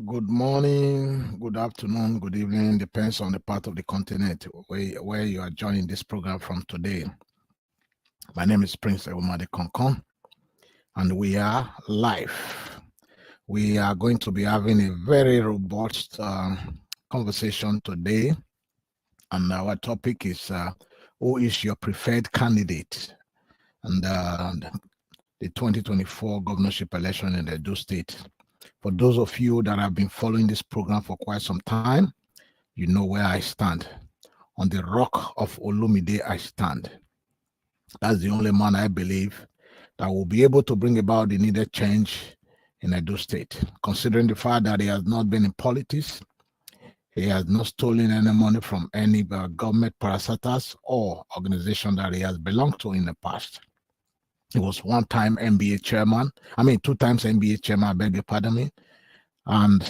Good morning, good afternoon, good evening, depends on the part of the continent where you are joining this program from today. My name is Prince Ewumade Konkon, and we are live. We are going to be having a very robust conversation today, and our topic is who is your preferred candidate? And the 2024 governorship election in the Edo State. For those of you that have been following this program for quite some time, you know where I stand. On the rock of Olumide, I stand. That's the only man I believe that will be able to bring about the needed change in Edo State, considering the fact that he has not been in politics, he has not stolen any money from any government parastatals or organization that he has belonged to in the past. He was one-time NBA chairman. Two times NBA chairman, I beg your pardon me. And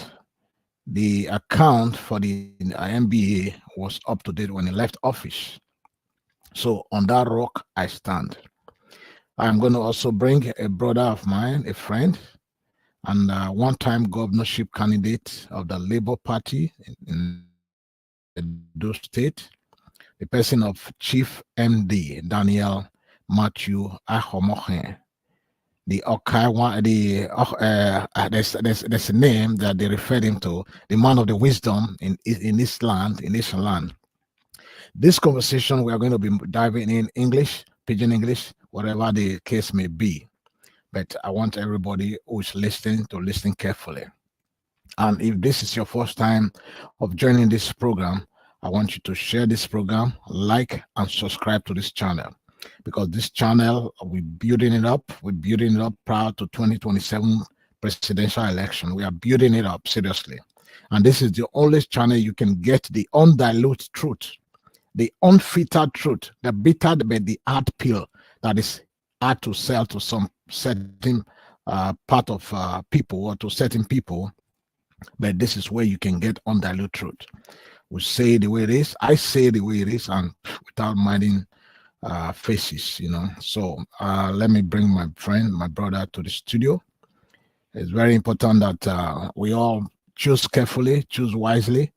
the account for the NBA was up to date when he left office. So on that rock, I stand. I'm going to also bring a brother of mine, a friend, and one-time governorship candidate of the Labour Party in Edo State, the person of Chief MD Daniel Matthew Ahomohe. The Okaiwa, there's a name that they referred him to, the man of the wisdom in this land, in this land. This conversation, we are going to be diving in English, pidgin English, whatever the case may be. But I want everybody who is listening to listen carefully. And if this is your first time of joining this program, I want you to share this program, like and subscribe to this channel. Because this channel, we're building it up prior to 2027 presidential election. We are building it up seriously. And this is the only channel you can get the undiluted truth, the unfiltered truth, the bitter but the hard pill that is hard to sell to some certain part of people or to certain people. But this is where you can get undiluted truth. We say the way it is, I say the way it is, and without minding faces, So let me bring my friend, my brother to the studio. It's very important that we all choose carefully, choose wisely,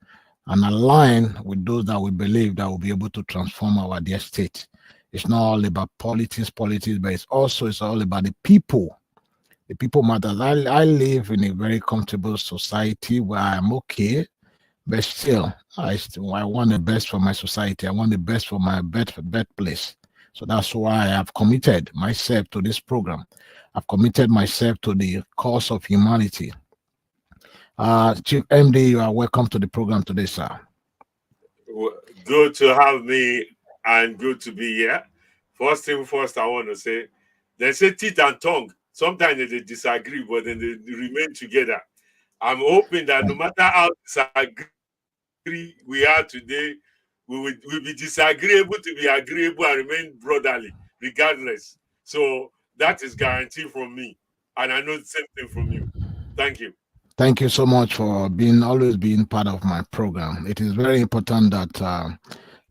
and align with those that we believe that will be able to transform our dear state. It's not all about politics, but it's all about the people. The people matter. I live in a very comfortable society where I'm okay, but still, I want the best for my society. I want the best for my birthplace. So that's why I have committed myself to this program. I've committed myself to the cause of humanity. Chief MD, you are welcome to the program today, sir. Good to have me and good to be here. First thing first, I want to say, they say teeth and tongue. Sometimes they disagree, but then they remain together. I'm hoping that no matter how disagree we are today, we'll be disagreeable to be agreeable and remain brotherly, regardless. So that is guaranteed from me. And I know the same thing from you. Thank you. Thank you so much for always being part of my program. It is very important that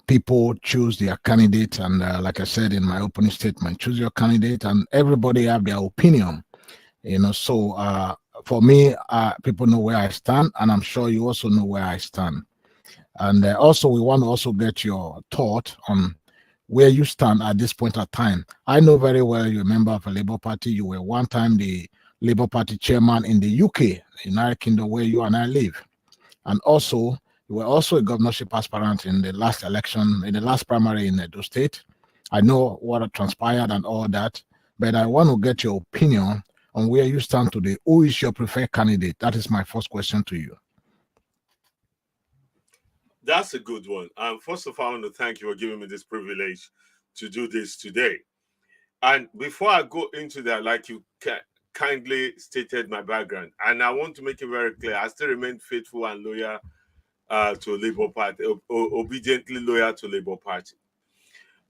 people choose their candidate, and like I said in my opening statement, choose your candidate, and everybody have their opinion. So for me, people know where I stand, and I'm sure you also know where I stand. And also, we want to also get your thought on where you stand at this point of time. I know very well you're a member of a Labour Party. You were one time the Labour Party chairman in the UK, United Kingdom, where you and I live. And also, you were also a governorship aspirant in the last election, in the last primary in Edo State. I know what transpired and all that, but I want to get your opinion on where you stand today. Who is your preferred candidate? That is my first question to you. That's a good one. First of all, I want to thank you for giving me this privilege to do this today. And before I go into that, like you kindly stated my background, and I want to make it very clear, I still remain faithful and loyal to Labour Party, obediently loyal to Labour Party.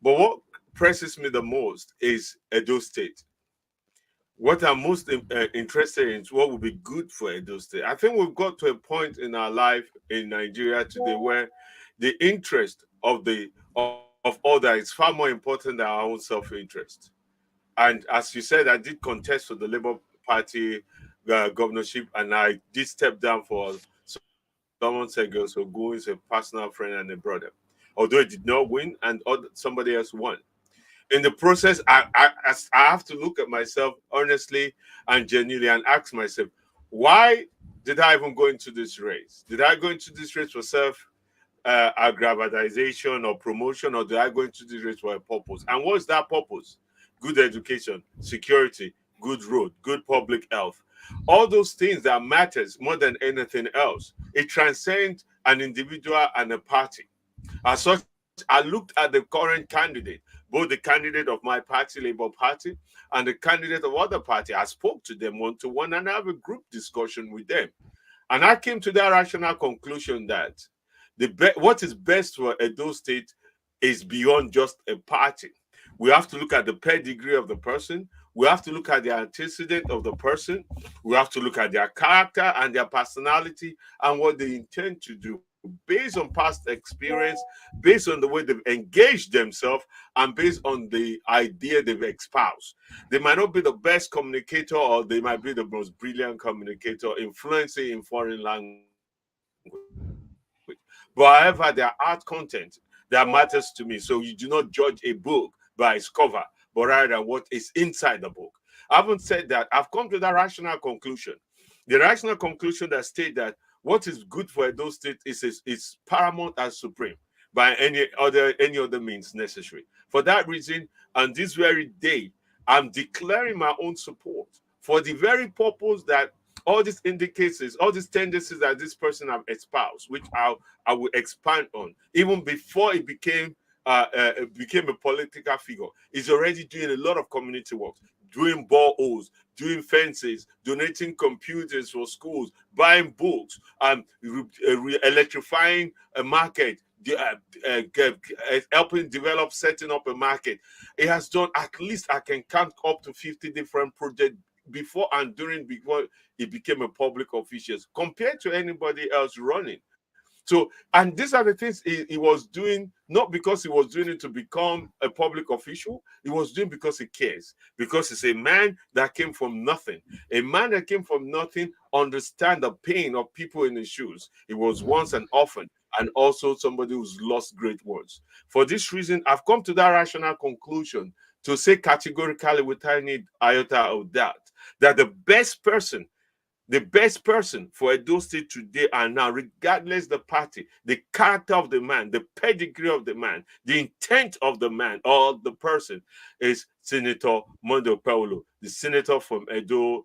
But what presses me the most is Edo State. What I'm most interested in is what would be good for Edo State. I think we've got to a point in our life in Nigeria today where the interest of others is far more important than our own self-interest. And as you said, I did contest for the Labour Party governorship, and I did step down for Solomon Segal, so Go is a personal friend and a brother. Although he did not win, and somebody else won. In the process, I have to look at myself honestly and genuinely and ask myself, why did I even go into this race? Did I go into this race for self aggrandization or promotion, or did I go into this race for a purpose? And what's that purpose? Good education, security, good road, good public health. All those things that matters more than anything else. It transcends an individual and a party. As such, I looked at the current candidate, both the candidate of my party, Labour Party, and the candidate of other party. I spoke to them one to one and I have a group discussion with them. And I came to that rational conclusion that what is best for Edo State is beyond just a party. We have to look at the pedigree of the person. We have to look at the antecedent of the person. We have to look at their character and their personality and what they intend to do based on past experience, based on the way they've engaged themselves, and based on the idea they've espoused. They might not be the best communicator, or they might be the most brilliant communicator, influencing in foreign language. But however, their art content that matters to me. So you do not judge a book by its cover, but rather what is inside the book. Having said that, I've come to that rational conclusion. The rational conclusion that states that what is good for Edo State is paramount and supreme by any other means necessary. For that reason, on this very day, I'm declaring my own support for the very purpose that all these indicators, all these tendencies that this person have espoused, which I will expand on, even before it became a political figure. He's already doing a lot of community work, doing boreholes, doing fences, donating computers for schools, buying books, electrifying a market, helping develop, setting up a market. He has done, at least I can count up to 50 different projects before he became a public official, compared to anybody else running. So, and these are the things he was doing, not because he was doing it to become a public official. He was doing because he cares, because he's a man that came from nothing. A man that came from nothing understands the pain of people in his shoes. He was once an orphan and also somebody who's lost great words. For this reason, I've come to that rational conclusion to say categorically, without any iota of doubt, that the best person for Edo State today and now, regardless the party, the character of the man, the pedigree of the man, the intent of the man or the person, is Senator Monday Okpebholo, the senator from Edo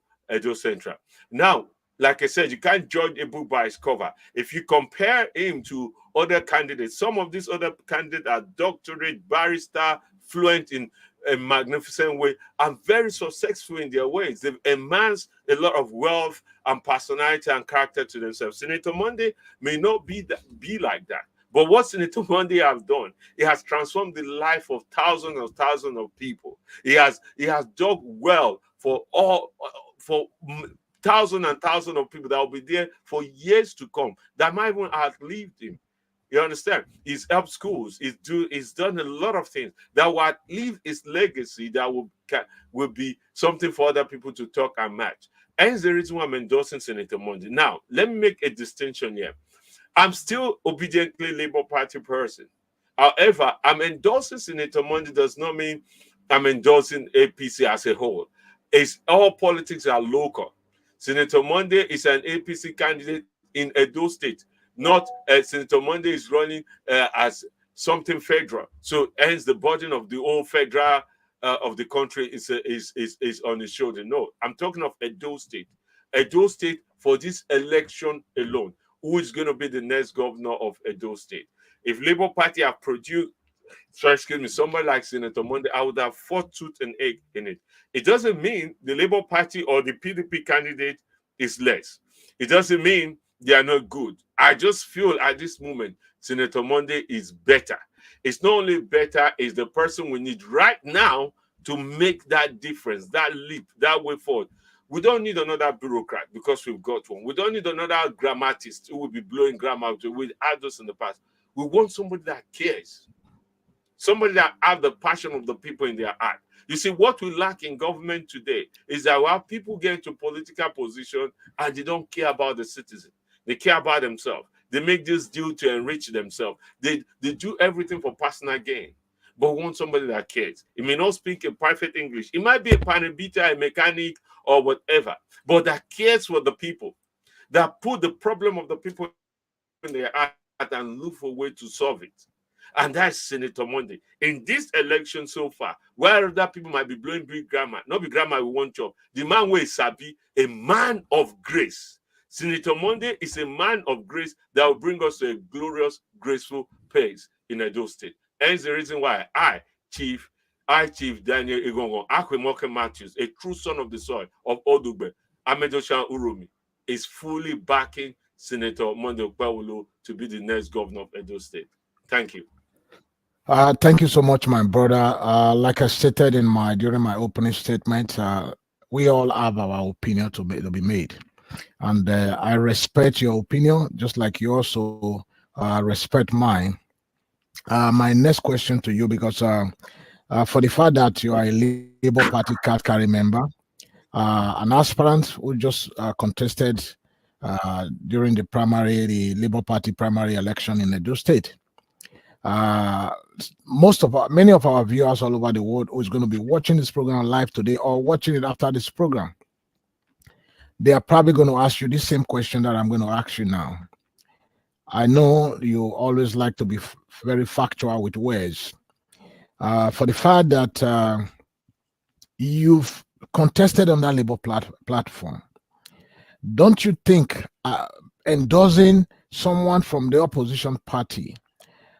Central. Now, like I said, you can't judge a book by its cover. If you compare him to other candidates, some of these other candidates are doctorate, barrister, fluent in a magnificent way, and very successful in their ways. They've amassed a lot of wealth and personality and character to themselves. Senator Monday may not be like that. But what Senator Monday has done, he has transformed the life of thousands of people. He has done well for thousands and thousands of people that will be there for years to come, that might even outlived him. You understand? He's helped schools. He's done a lot of things that will leave his legacy that will be something for other people to talk and match. Hence the reason why I'm endorsing Senator Monday. Now, let me make a distinction here. I'm still obediently Labour Party person. However, I'm endorsing Senator Monday does not mean I'm endorsing APC as a whole. It's all politics are local. Senator Monday is an APC candidate in Edo State. Not Senator Monday is running as something federal. So hence the burden of the whole federal of the country is on his shoulder. No, I'm talking of Edo State. Edo State for this election alone. Who is going to be the next governor of Edo State? If Labour Party have produced, somebody like Senator Monday, I would have fought tooth and egg in it. It doesn't mean the Labour Party or the PDP candidate is less. It doesn't mean they are not good. I just feel at this moment, Senator Monday is better. It's not only better, it's the person we need right now to make that difference, that leap, that way forward. We don't need another bureaucrat because we've got one. We don't need another grammatist who will be blowing grammar. We had those in the past. We want somebody that cares. somebody that have the passion of the people in their heart. You see, what we lack in government today is that while people get into political position and they don't care about the citizen, they care about themselves. They make this deal to enrich themselves. They do everything for personal gain, but want somebody that cares. He may not speak a perfect English. It might be a panabita, a mechanic, or whatever, but that cares for the people, that put the problem of the people in their heart and look for a way to solve it. And that's Senator Monday. In this election so far, where other people might be blowing big grammar, not be grammar we want job. The man who is Sabi, a man of grace. Senator Monday is a man of grace that will bring us to a glorious, graceful place in Edo State. Hence the reason why Chief Daniel Igongo, Akwemoke Matthews, a true son of the soil of Odugbe, Amedoshan Urumi, is fully backing Senator Monday Okpawolo to be the next governor of Edo State. Thank you. Thank you so much, my brother. Like I stated during my opening statement, we all have our opinion to be made, and I respect your opinion, just like you also respect mine. My next question to you, because for the fact that you are a Labour Party card carry member, an aspirant who just contested during the Labour Party primary election in Edo State. Many of our viewers all over the world who is going to be watching this program live today or watching it after this program, they are probably going to ask you the same question that I'm going to ask you now. I know you always like to be very factual with words. For the fact that you've contested on that Labour platform, don't you think endorsing someone from the opposition party,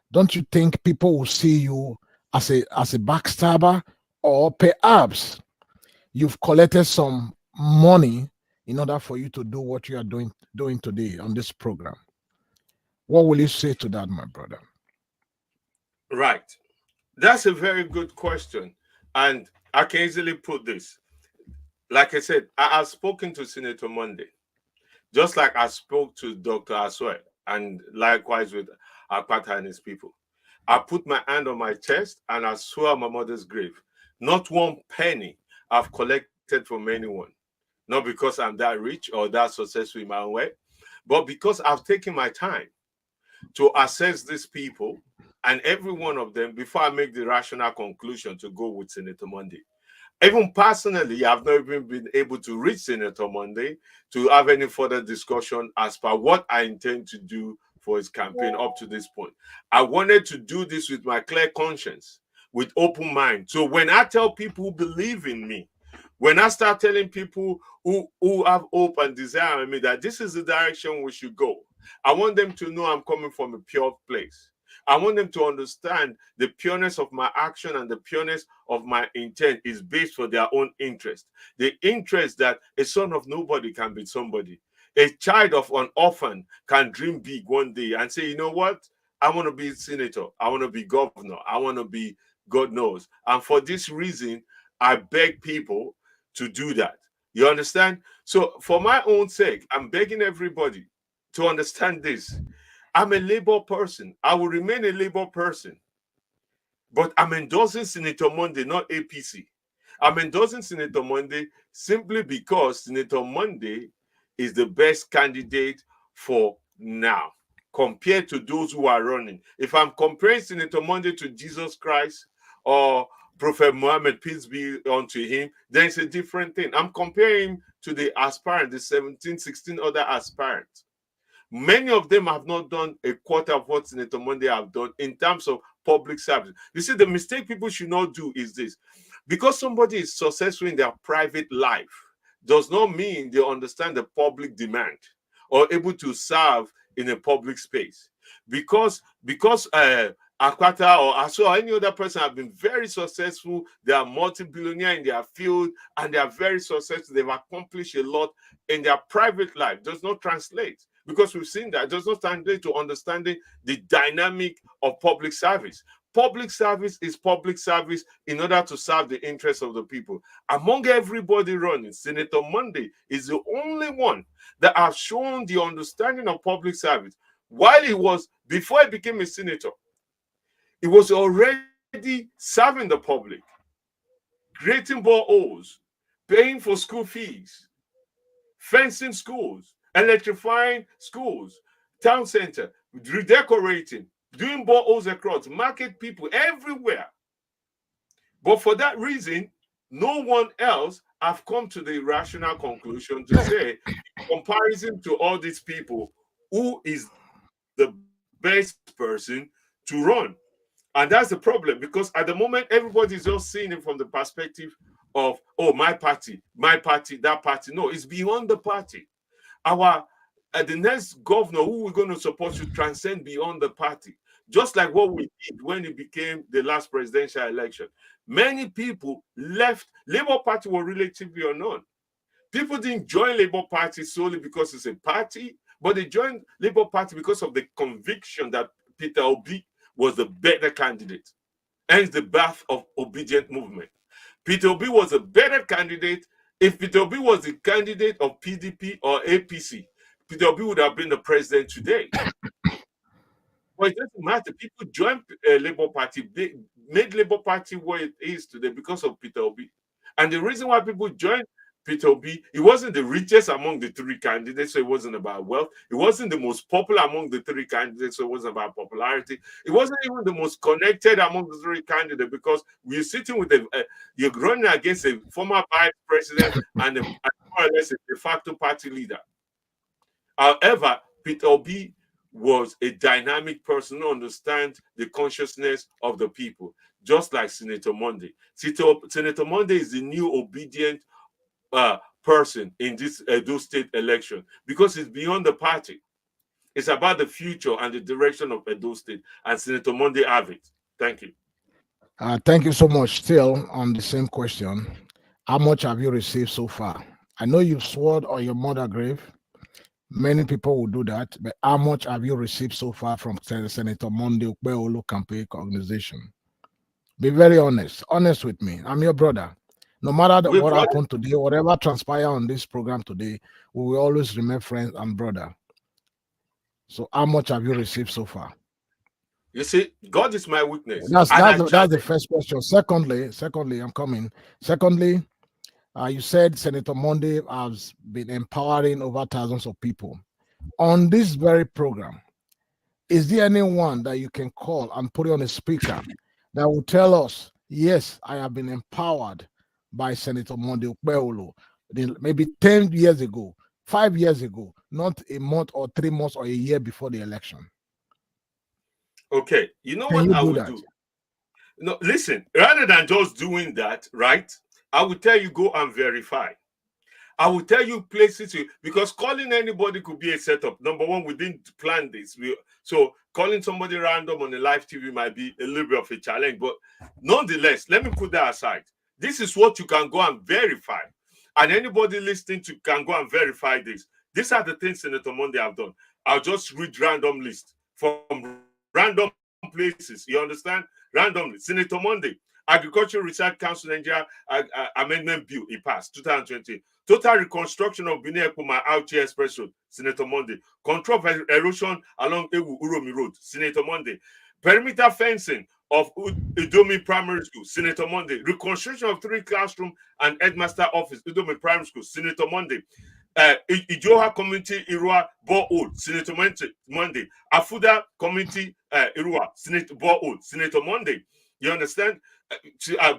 don't you think people will see you as a backstabber, or perhaps you've collected some money in order for you to do what you are doing today on this program? What will you say to that, my brother? Right. That's a very good question. And I can easily put this. Like I said, I have spoken to Senator Monday, just like I spoke to Dr. Aswe, and likewise with Akpata and his people. I put my hand on my chest and I swear on my mother's grave, not one penny I've collected from anyone. Not because I'm that rich or that successful in my own way, but because I've taken my time to assess these people and every one of them before I make the rational conclusion to go with Senator Monday. Even personally, I've not even been able to reach Senator Monday to have any further discussion as per what I intend to do for his campaign up to this point. I wanted to do this with my clear conscience, with open mind. So when I tell people who believe in me, when I start telling people who have hope and desire in me that this is the direction we should go, I want them to know I'm coming from a pure place. I want them to understand the pureness of my action and the pureness of my intent is based for their own interest. The interest that a son of nobody can be somebody. A child of an orphan can dream big one day and say, you know what? I want to be a senator. I want to be governor. I want to be God knows. And for this reason, I beg people to do that. You understand? So for my own sake, I'm begging everybody to understand this. I'm a Labour person. I will remain a Labour person. But I'm endorsing Senator Monday, not APC. I'm endorsing Senator Monday simply because Senator Monday is the best candidate for now compared to those who are running. If I'm comparing Senator Monday to Jesus Christ or Prophet Muhammad, peace be unto him, then it's a different thing. I'm comparing him to the aspirant, the 17, 16 other aspirants. Many of them have not done a quarter of what Senator Monday have done in terms of public service. You see, the mistake people should not do is this. Because somebody is successful in their private life does not mean they understand the public demand or able to serve in a public space. Because Akwata or Aso or any other person have been very successful, they are multi-billionaire in their field and they are very successful, they've accomplished a lot in their private life, does not translate. Because we've seen that it does not translate to understanding the dynamic of public service. Public service is public service in order to serve the interests of the people. Among everybody running, Senator Monday is the only one that has shown the understanding of public service. While before he became a senator, he was already serving the public, creating boreholes, paying for school fees, fencing schools, electrifying schools, town center, redecorating, doing boreholes across, market people everywhere. But for that reason, no one else have come to the rational conclusion to say, in comparison to all these people, who is the best person to run? And that's the problem, because at the moment, everybody's just seeing it from the perspective of, oh, my party, that party. No, it's beyond the party. Our the next governor who we're going to support should transcend beyond the party, just like what we did when it became the last presidential election. Many people left. Labour Party were relatively unknown. People didn't join Labour Party solely because it's a party, but they joined Labour Party because of the conviction that Peter Obi was the better candidate. Hence the birth of Obedient Movement. Peter Obi was a better candidate. If Peter Obi was the candidate of PDP or APC, Peter Obi would have been the president today. But it doesn't matter. People joined Labour Party. They made Labour Party what it is today because of Peter Obi. And the reason why people joined Peter Obi, he wasn't the richest among the three candidates, so it wasn't about wealth. It wasn't the most popular among the three candidates, so it wasn't about popularity. It wasn't even the most connected among the three candidates, because we're sitting with you're running against a former vice president and more or less a de facto party leader. However, Peter Obi was a dynamic person who understands the consciousness of the people, just like Senator Monday. Senator Monday is the new obedient person in this Edo State election, because it's beyond the party. It's about the future and the direction of Edo State, and Senator Monday have it. Thank you. Thank you so much. Still on the same question, how much have you received so far? I know you've sworn on your mother grave. Many people will do that, but how much have you received so far from Senator Monday Okpebholo campaign organization? Be very honest with me. I'm your brother. No matter what happened today, whatever transpire on this program today, we will always remain friends and brother. So how much have you received so far? You see, God is my witness. That's the first question. Secondly, I'm coming. Secondly, you said Senator Monday has been empowering over thousands of people. On this very program, is there anyone that you can call and put it on a speaker that will tell us, yes, I have been empowered by Senator Monday Okpebholo, maybe 10 years ago, 5 years ago, not a month or 3 months or a year before the election? Okay, you know what I would do? No, listen, rather than just doing that, right, I will tell you, go and verify. I will tell you places, because calling anybody could be a setup. Number one, we didn't plan this. So calling somebody random on a live TV might be a little bit of a challenge. But nonetheless, let me put that aside. This is what you can go and verify. And anybody listening to can go and verify this. These are the things Senator Monday have done. I'll just read random list from random places. You understand? Randomly. Senator Monday, Agricultural Research Council Nigeria Amendment Bill, it passed 2020. Total reconstruction of Benin Ekpoma Auchi Express Road, Senator Monday. Control of erosion along Ewu Uromi Road, Senator Monday. Perimeter fencing of Udomi Primary School, Senator Monday. Reconstruction of 3 classroom and headmaster office, Udomi Primary School, Senator Monday. Ijoha Community Irua Borehole, Senator Monday. Afuda Community Irua, Senator Borehole, Senator Monday. You understand?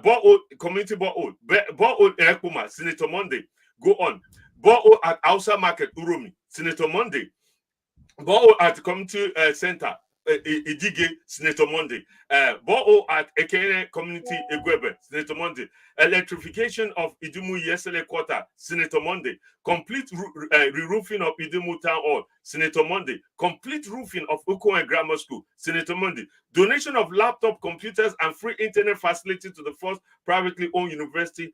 Borehole, Community Borehole, Borehole Ekpoma, Senator Monday. Go on. Borehole at Hausa Market, Uromi, Senator Monday. Borehole at the Community Center, Idige, Senator Monday. Borehole at Ekene Community, Egwebe, Senator Monday. Electrification of Idumu Yesele Quarter, Senator Monday. Complete re-roofing of Idumu Town Hall, Senator Monday. Complete roofing of Ukoen Grammar School, Senator Monday. Donation of laptop computers and free internet facility to the first privately owned university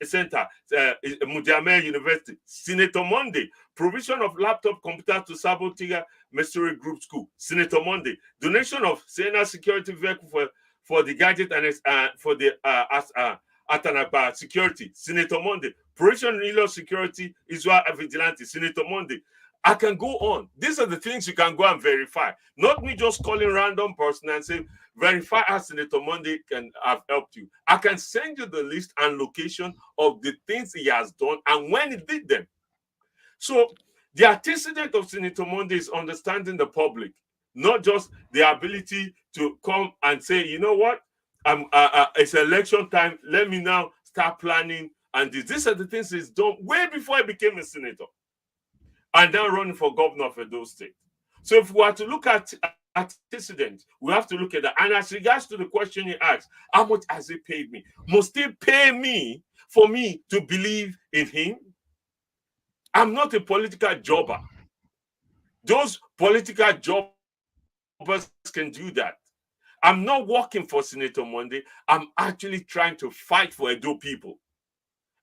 center, Mudiame University, Senator Monday. Provision of laptop computers to Sabotiga Missouri Group School, Senator Monday. Donation of Siena security vehicle for the gadget and for the Atanaba security, Senator Monday. Provision Nilo security Israel vigilante, Senator Monday. I can go on. These are the things you can go and verify. Not me just calling random person and saying, verify as Senator Monday can have helped you. I can send you the list and location of the things he has done and when he did them. So the antecedent of Senator Monday is understanding the public, not just the ability to come and say, you know what, it's election time. Let me now start planning. And these are the things he's done way before he became a senator, and now running for governor of Edo State. So if we are to look at antecedent, we have to look at that. And as regards to the question he asked, how much has he paid me? Must he pay me for me to believe in him? I'm not a political jobber. Those political jobbers can do that. I'm not working for Senator Monday. I'm actually trying to fight for Edo people.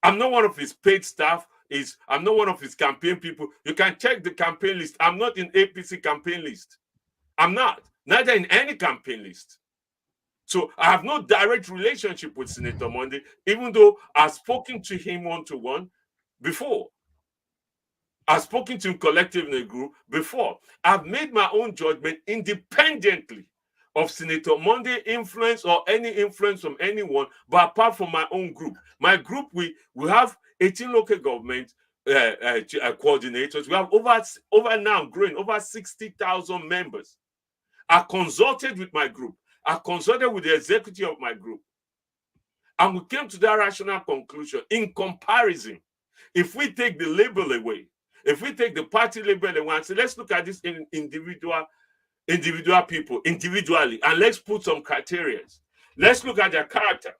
I'm not one of his paid staff. I'm not one of his campaign people. You can check the campaign list. I'm not in APC campaign list. I'm not. Neither in any campaign list. So I have no direct relationship with Senator Monday, even though I've spoken to him one-to-one before. I've spoken to him collectively in a group before. I've made my own judgment independently of Senator Monday influence or any influence from anyone, but apart from my own group. My group, we have 18 local government coordinators. We have over now growing over 60,000 members. I consulted with my group. I consulted with the executive of my group. And we came to that rational conclusion. In comparison, if we take the label away, if we take the party label away and say, let's look at this in individual people individually, and let's put some criteria. Let's look at their character.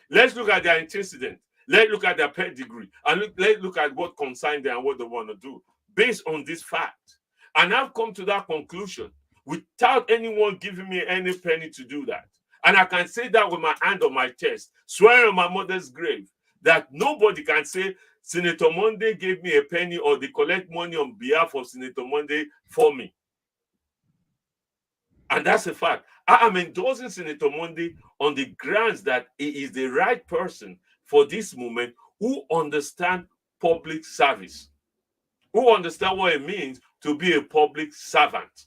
Let's look at their antecedent. Let's look at their pedigree. And let's look at what concerns them and what they want to do based on this fact. And I've come to that conclusion without anyone giving me any penny to do that. And I can say that with my hand on my chest, swearing on my mother's grave, that nobody can say Senator Monday gave me a penny or they collect money on behalf of Senator Monday for me. And that's a fact. I am endorsing Senator Monday on the grounds that he is the right person for this moment, who understand public service, who understand what it means to be a public servant.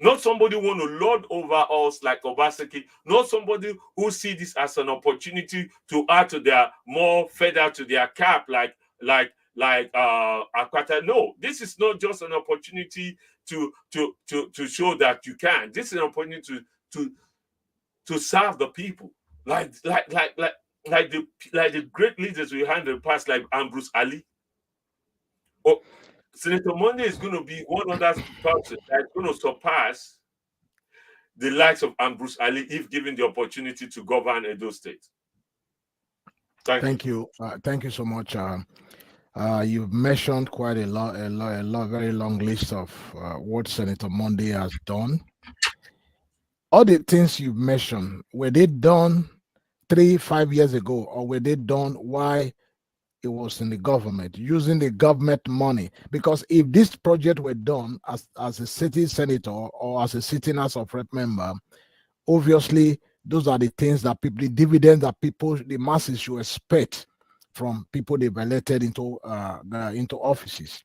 Not somebody who want to lord over us like Obaseki, not somebody who see this as an opportunity to add to their more feather to their cap like Akwata. No, this is not just an opportunity to show that you can. This is an opportunity to serve the people, like the great leaders we had in the past, like Ambrose Ali. Oh, Senator Monday is going to be one other person that's going to surpass the likes of Ambrose Ali if given the opportunity to govern Edo State. Thank you. Thank you so much. You've mentioned quite a lot, very long list of what Senator Monday has done. All the things you've mentioned, were they done 3-5 years ago, or were they done while it was in the government, using the government money? Because if this project were done as a city senator or as a sitting House of Rep member, obviously those are the things that people, the dividends that people, the masses should expect from people they've elected into offices.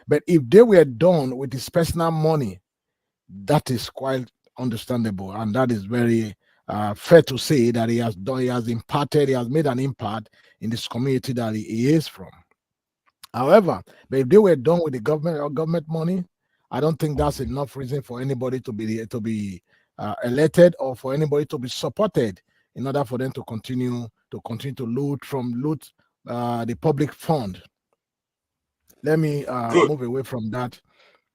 But if they were done with his personal money, that is quite understandable, and that is very fair to say that he has made an impact in this community that he is from. However, but if they were done with the government money, I don't think that's enough reason for anybody to be elected or for anybody to be supported in order for them to continue to loot the public fund. Let me move away from that.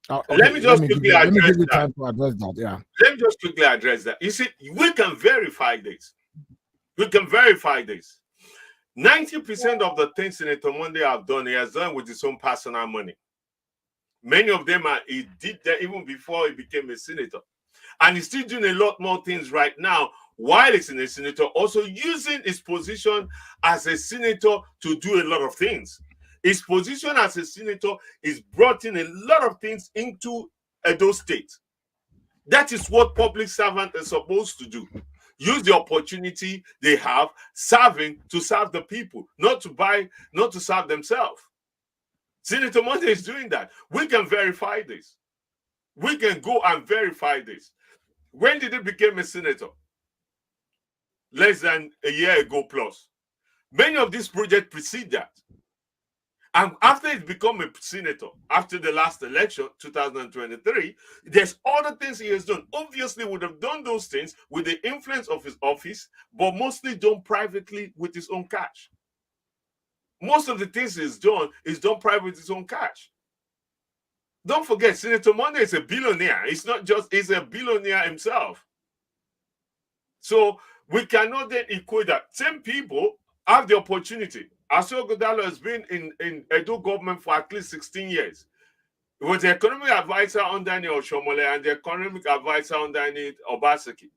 Okay, let me just quickly address that. Time to address that. Yeah. Let me just quickly address that. You see, we can verify this. We can verify this. 90% of the things Senator Monday have done, he has done with his own personal money. Many of them he did that even before he became a senator. And he's still doing a lot more things right now while he's in a senator, also using his position as a senator to do a lot of things. His position as a senator is brought in a lot of things into Edo State. That is what public servant is supposed to do. Use the opportunity they have serving to serve the people, not to serve themselves. Senator Monday is doing that. We can verify this. We can go and verify this. When did he become a senator? Less than a year ago plus. Many of these projects precede that. And after he's become a senator, after the last election, 2023, there's other things he has done. Obviously, would have done those things with the influence of his office, but mostly done privately with his own cash. Most of the things he's done is done private with his own cash. Don't forget, Senator Monday is a billionaire. It's not just, he's a billionaire himself. So we cannot then equate that. Same people have the opportunity. Asio Godalo has been in Edo government for at least 16 years. He was the economic advisor under Oshomole and the economic advisor under Obaseki.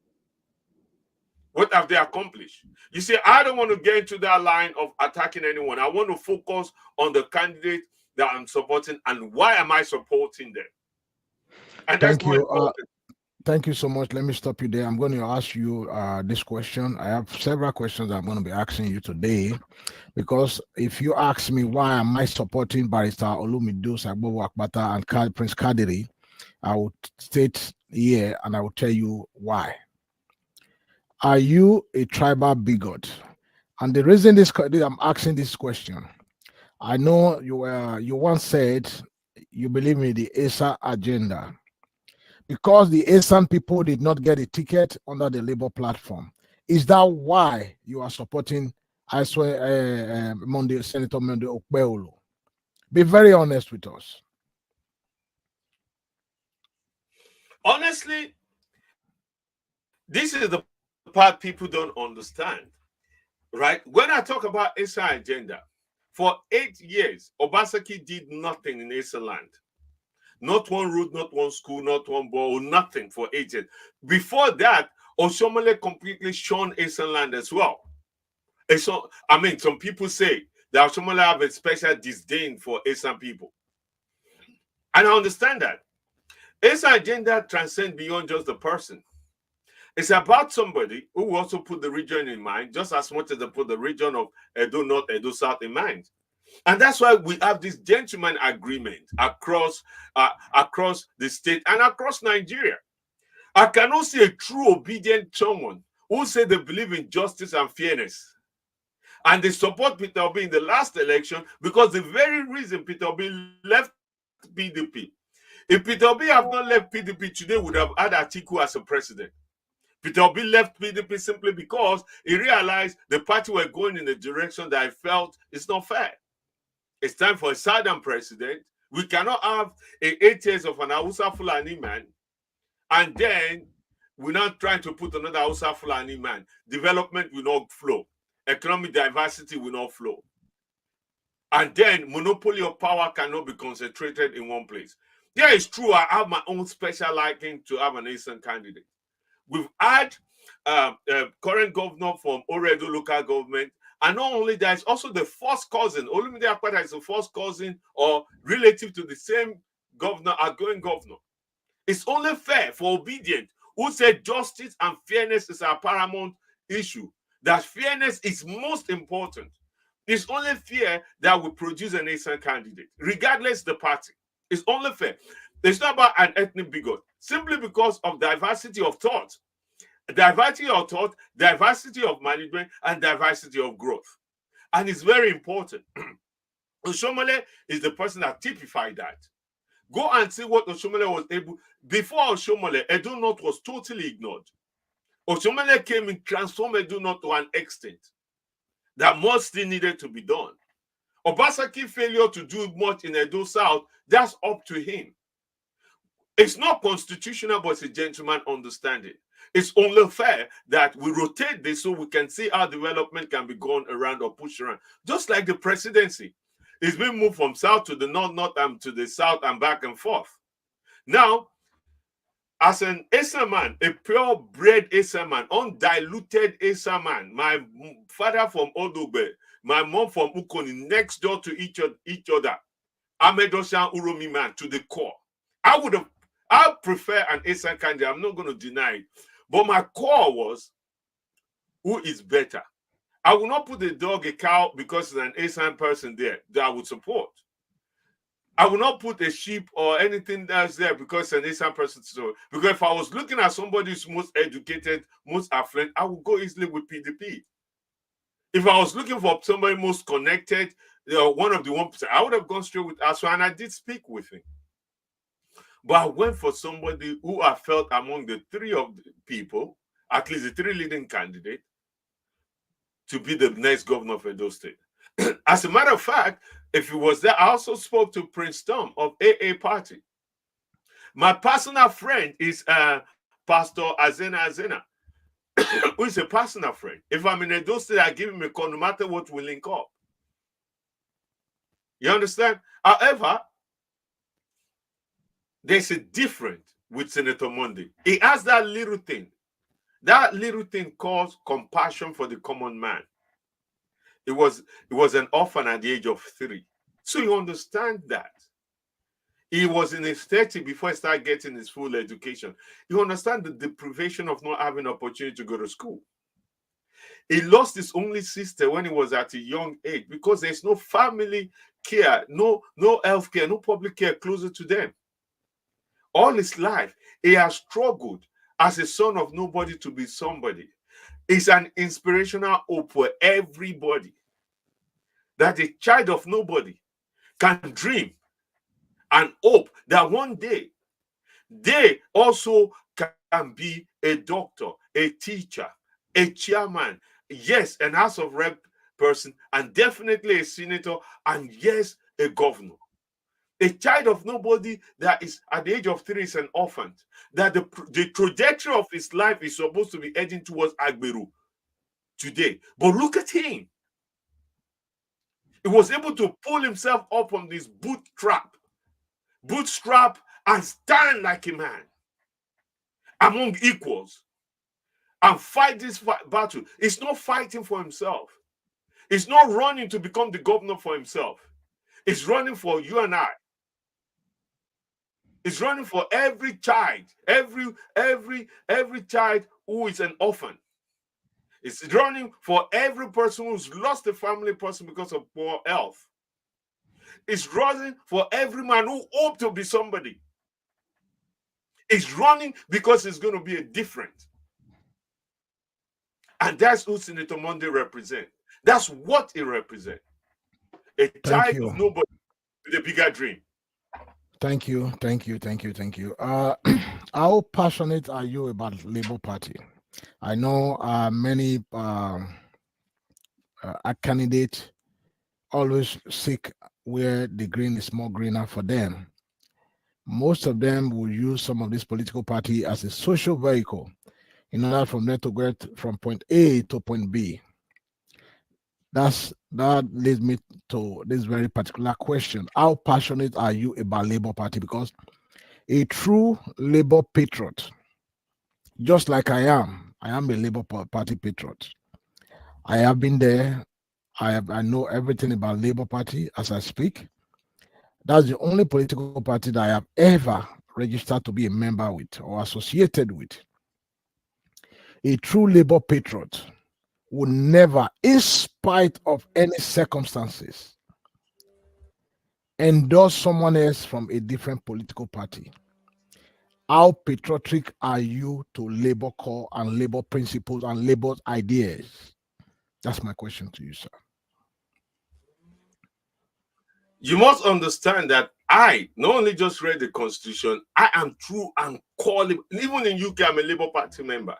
What have they accomplished? You see, I don't want to get into that line of attacking anyone. I want to focus on the candidate that I'm supporting and why am I supporting them. And thank you. Thank you so much. Let me stop you there. I'm going to ask you this question. I have several questions I'm going to be asking you today, because if you ask me why am I supporting Barrister Olumidu Sagbowo Akpata and Prince Kadiri, I will state here and I will tell you why. Are you a tribal bigot? And the reason I'm asking this question, I know you once said you believe in the ASA agenda. Because the ASAN people did not get a ticket under the Labour platform. Is that why you are supporting, I swear, Senator Monday Okpebholo? Be very honest with us. Honestly, this is the part people don't understand, right? When I talk about ASA agenda, for 8 years, Obaseki did nothing in ASA land. Not one road, not one school, not one ball, nothing for 8 years. Before that, Oshomole completely shunned ASAN land as well. And so, I mean, some people say that Oshomole have a special disdain for ASAN people. And I understand that. ASAN agenda transcends beyond just the person. It's about somebody who also put the region in mind, just as much as they put the region of Edo North, Edo South in mind. And that's why we have this gentleman agreement across the state and across Nigeria. I cannot see a true obedient someone who say they believe in justice and fairness. And they support Peter Obi in the last election because the very reason Peter Obi left PDP. If Peter Obi have not left PDP today, would have had Atiku as a president. Peter Obi left PDP simply because he realized the party were going in a direction that I felt is not fair. It's time for a Southern president. We cannot have 8 years of an Hausa Fulani man, and then we're not trying to put another Hausa Fulani man. Development will not flow. Economic diversity will not flow. And then monopoly of power cannot be concentrated in one place. Yeah, it's true. I have my own special liking to have an Eastern candidate. We've had current governor from Oredo local government. And not only that, it's also the first cousin. Olumide Akpata is the first cousin or relative to the same governor, outgoing governor. It's only fair for Obedient, who said justice and fairness is our paramount issue, that fairness is most important. It's only fair that we produce an Asian candidate, regardless the party. It's only fair. It's not about an ethnic bigot, simply because of diversity of thought. Diversity of thought, diversity of management, and diversity of growth. And it's very important. Oshomole is the person that typified that. Go and see what Oshomole was able. Before Oshomole, Edo North was totally ignored. Oshomole came and transformed Edo North to an extent that much still needed to be done. Obaseki failure to do much in Edo South, that's up to him. It's not constitutional, but it's a gentleman understanding. It's only fair that we rotate this so we can see how development can be gone around or pushed around. Just like the presidency. It's been moved from south to the north, and to the south and back and forth. Now, as an Esa man, a purebred Esa man, undiluted Esa man, my father from Odogbe, my mom from Ukoni, next door to each other, Amedoshan Uromi man to the core. I prefer an Esa candidate. I'm not going to deny it. But my core was, who is better? I will not put a dog, a cow, because it's an Asian person there that I would support. I will not put a sheep or anything that's there because an Asian person. So, because if I was looking at somebody who's most educated, most affluent, I would go easily with PDP. If I was looking for somebody most connected, one of the 1%, I would have gone straight with Aswa, and I did speak with him. But I went for somebody who I felt among the three of the people, at least the three leading candidates, to be the next governor of Edo State. As a matter of fact, if he was there, I also spoke to Prince Tom of AA Party. My personal friend is Pastor Azena, who is a personal friend. If I'm in Edo State, I give him a call no matter what, we link up. You understand? However, there's a difference with Senator Monday. He has that little thing calls compassion for the common man. It was an orphan at the age of 3. So you understand that. He was in his 30s before he started getting his full education. You understand the deprivation of not having opportunity to go to school. He lost his only sister when he was at a young age because there's no family care, no health care, no public care closer to them. All his life, he has struggled as a son of nobody to be somebody. It's an inspirational hope for everybody that a child of nobody can dream and hope that one day they also can be a doctor, a teacher, a chairman, yes, an House of Rep person, and definitely a senator, and yes, a governor. A child of nobody that is at the age of 3 is an orphan, that the trajectory of his life is supposed to be heading towards Agberu today. But look at him. He was able to pull himself up from this bootstrap and stand like a man among equals and fight this battle. He's not fighting for himself. He's not running to become the governor for himself. He's running for you and I. He's running for every child, every child who is an orphan. It's running for every person who's lost a family person because of poor health. It's running for every man who hoped to be somebody. It's running because it's going to be a different. And that's who Senator Monday represents. That's what he represents. A child of nobody with a bigger dream. Thank you. How passionate are you about Labour Party? I know many candidates always seek where the green is more greener for them. Most of them will use some of this political party as a social vehicle in order from them to get from point A to point B. That leads me to this very particular question. How passionate are you about Labour Party? Because a true Labour patriot, just like I am a Labour Party patriot. I have been there. I know everything about Labour Party as I speak. That's the only political party that I have ever registered to be a member with or associated with. A true Labour patriot would never, in spite of any circumstances, endorse someone else from a different political party. How patriotic are you to Labour core and Labour principles and Labour's ideas? That's my question to you, sir. You must understand that I not only just read the Constitution, I am true and qualified. Even in UK, I'm a Labour Party member.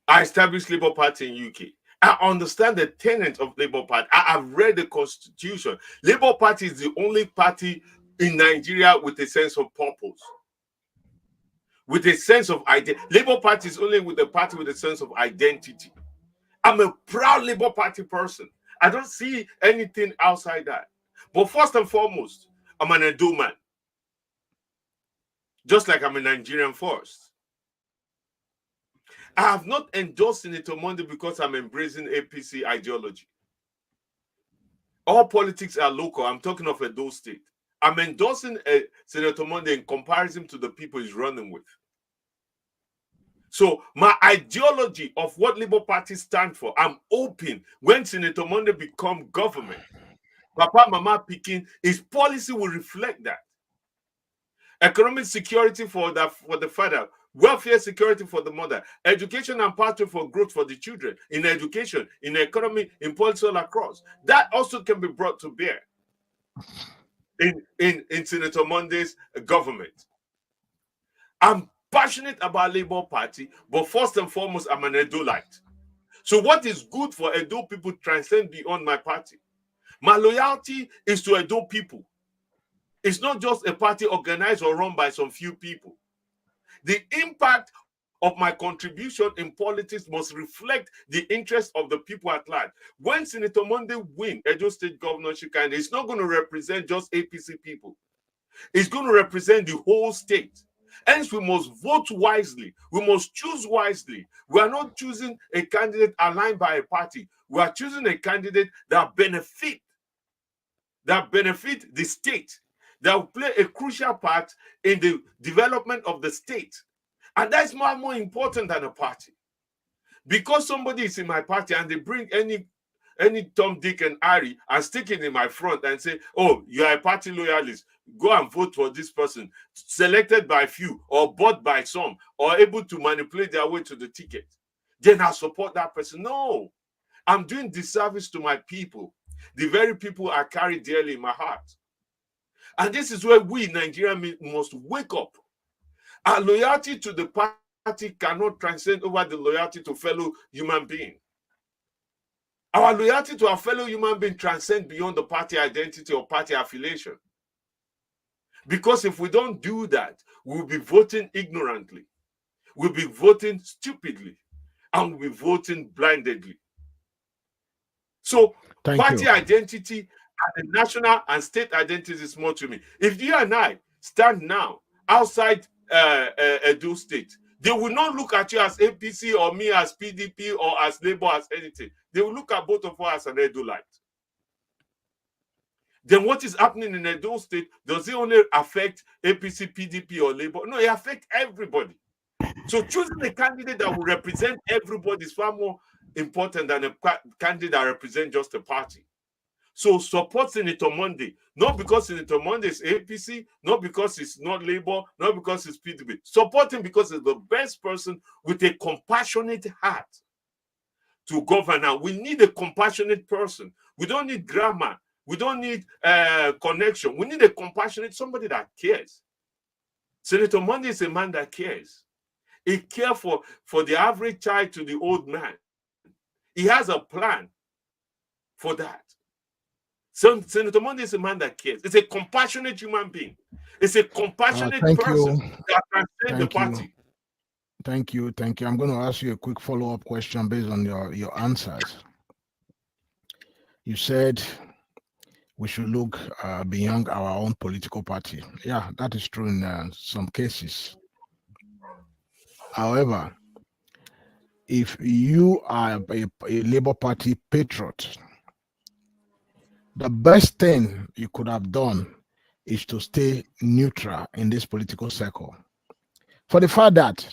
I established Labour Party in UK. I understand the tenets of Labour Party. I have read the Constitution. Labour Party is the only party in Nigeria with a sense of purpose, with a sense of identity. Labour Party is only with a party with a sense of identity. I'm a proud Labour Party person. I don't see anything outside that. But first and foremost, I'm an Edo man. Just like I'm a Nigerian first. I have not endorsed Senator Monday because I'm embracing APC ideology. All politics are local. I'm talking of Edo State. I'm endorsing Senator Monday in comparison to the people he's running with. So my ideology of what Labour Party stand for, I'm hoping when Senator Monday become government, Papa, mama picking, his policy will reflect that. Economic security for the father, welfare security for the mother, education and pathway for growth for the children, in education, in economy, in policy all across. That also can be brought to bear in Senator Monday's government. I'm passionate about Labour Party, but first and foremost, I'm an Edo-lite. So what is good for Edo people transcend beyond my party. My loyalty is to Edo people. It's not just a party organized or run by some few people. The impact of my contribution in politics must reflect the interest of the people at large. When Senator Monday wins Edo State governorship, it's not going to represent just APC people. It's going to represent the whole state. Hence, we must vote wisely. We must choose wisely. We are not choosing a candidate aligned by a party. We are choosing a candidate that benefit the state, that will play a crucial part in the development of the state. And that's more important than a party. Because somebody is in my party and they bring any Tom, Dick, and Harry and stick it in my front and say, oh, you are a party loyalist, go and vote for this person, selected by few or bought by some or able to manipulate their way to the ticket, then I support that person. No, I'm doing disservice to my people, the very people I carry dearly in my heart. And this is where we, Nigerians, must wake up. Our loyalty to the party cannot transcend over the loyalty to fellow human beings. Our loyalty to our fellow human being transcends beyond the party identity or party affiliation. Because if we don't do that, we'll be voting ignorantly. We'll be voting stupidly. And we'll be voting blindedly. So party identity and the national and state identity is more to me. If you and I stand now outside Edo State, they will not look at you as APC or me as PDP or as Labour as anything. They will look at both of us as an Edo-lite. Then what is happening in Edo State, does it only affect APC, PDP, or Labour? No, it affects everybody. So choosing a candidate that will represent everybody is far more important than a candidate that represents just a party. So support Senator Monday, not because Senator Monday is APC, not because it's not Labour, not because it's PDP. Support him because he's the best person with a compassionate heart to govern. Now, we need a compassionate person. We don't need grammar. We don't need connection. We need a compassionate, somebody that cares. Senator Monday is a man that cares. He cares for the average child to the old man. He has a plan for that. So Senator Monday is a man that cares. It's a compassionate human being. It's a compassionate person that transcends the party. Thank you. I'm going to ask you a quick follow-up question based on your answers. You said we should look beyond our own political party. Yeah, that is true in some cases. However, if you are a Labour Party patriot, the best thing you could have done is to stay neutral in this political circle. For the fact that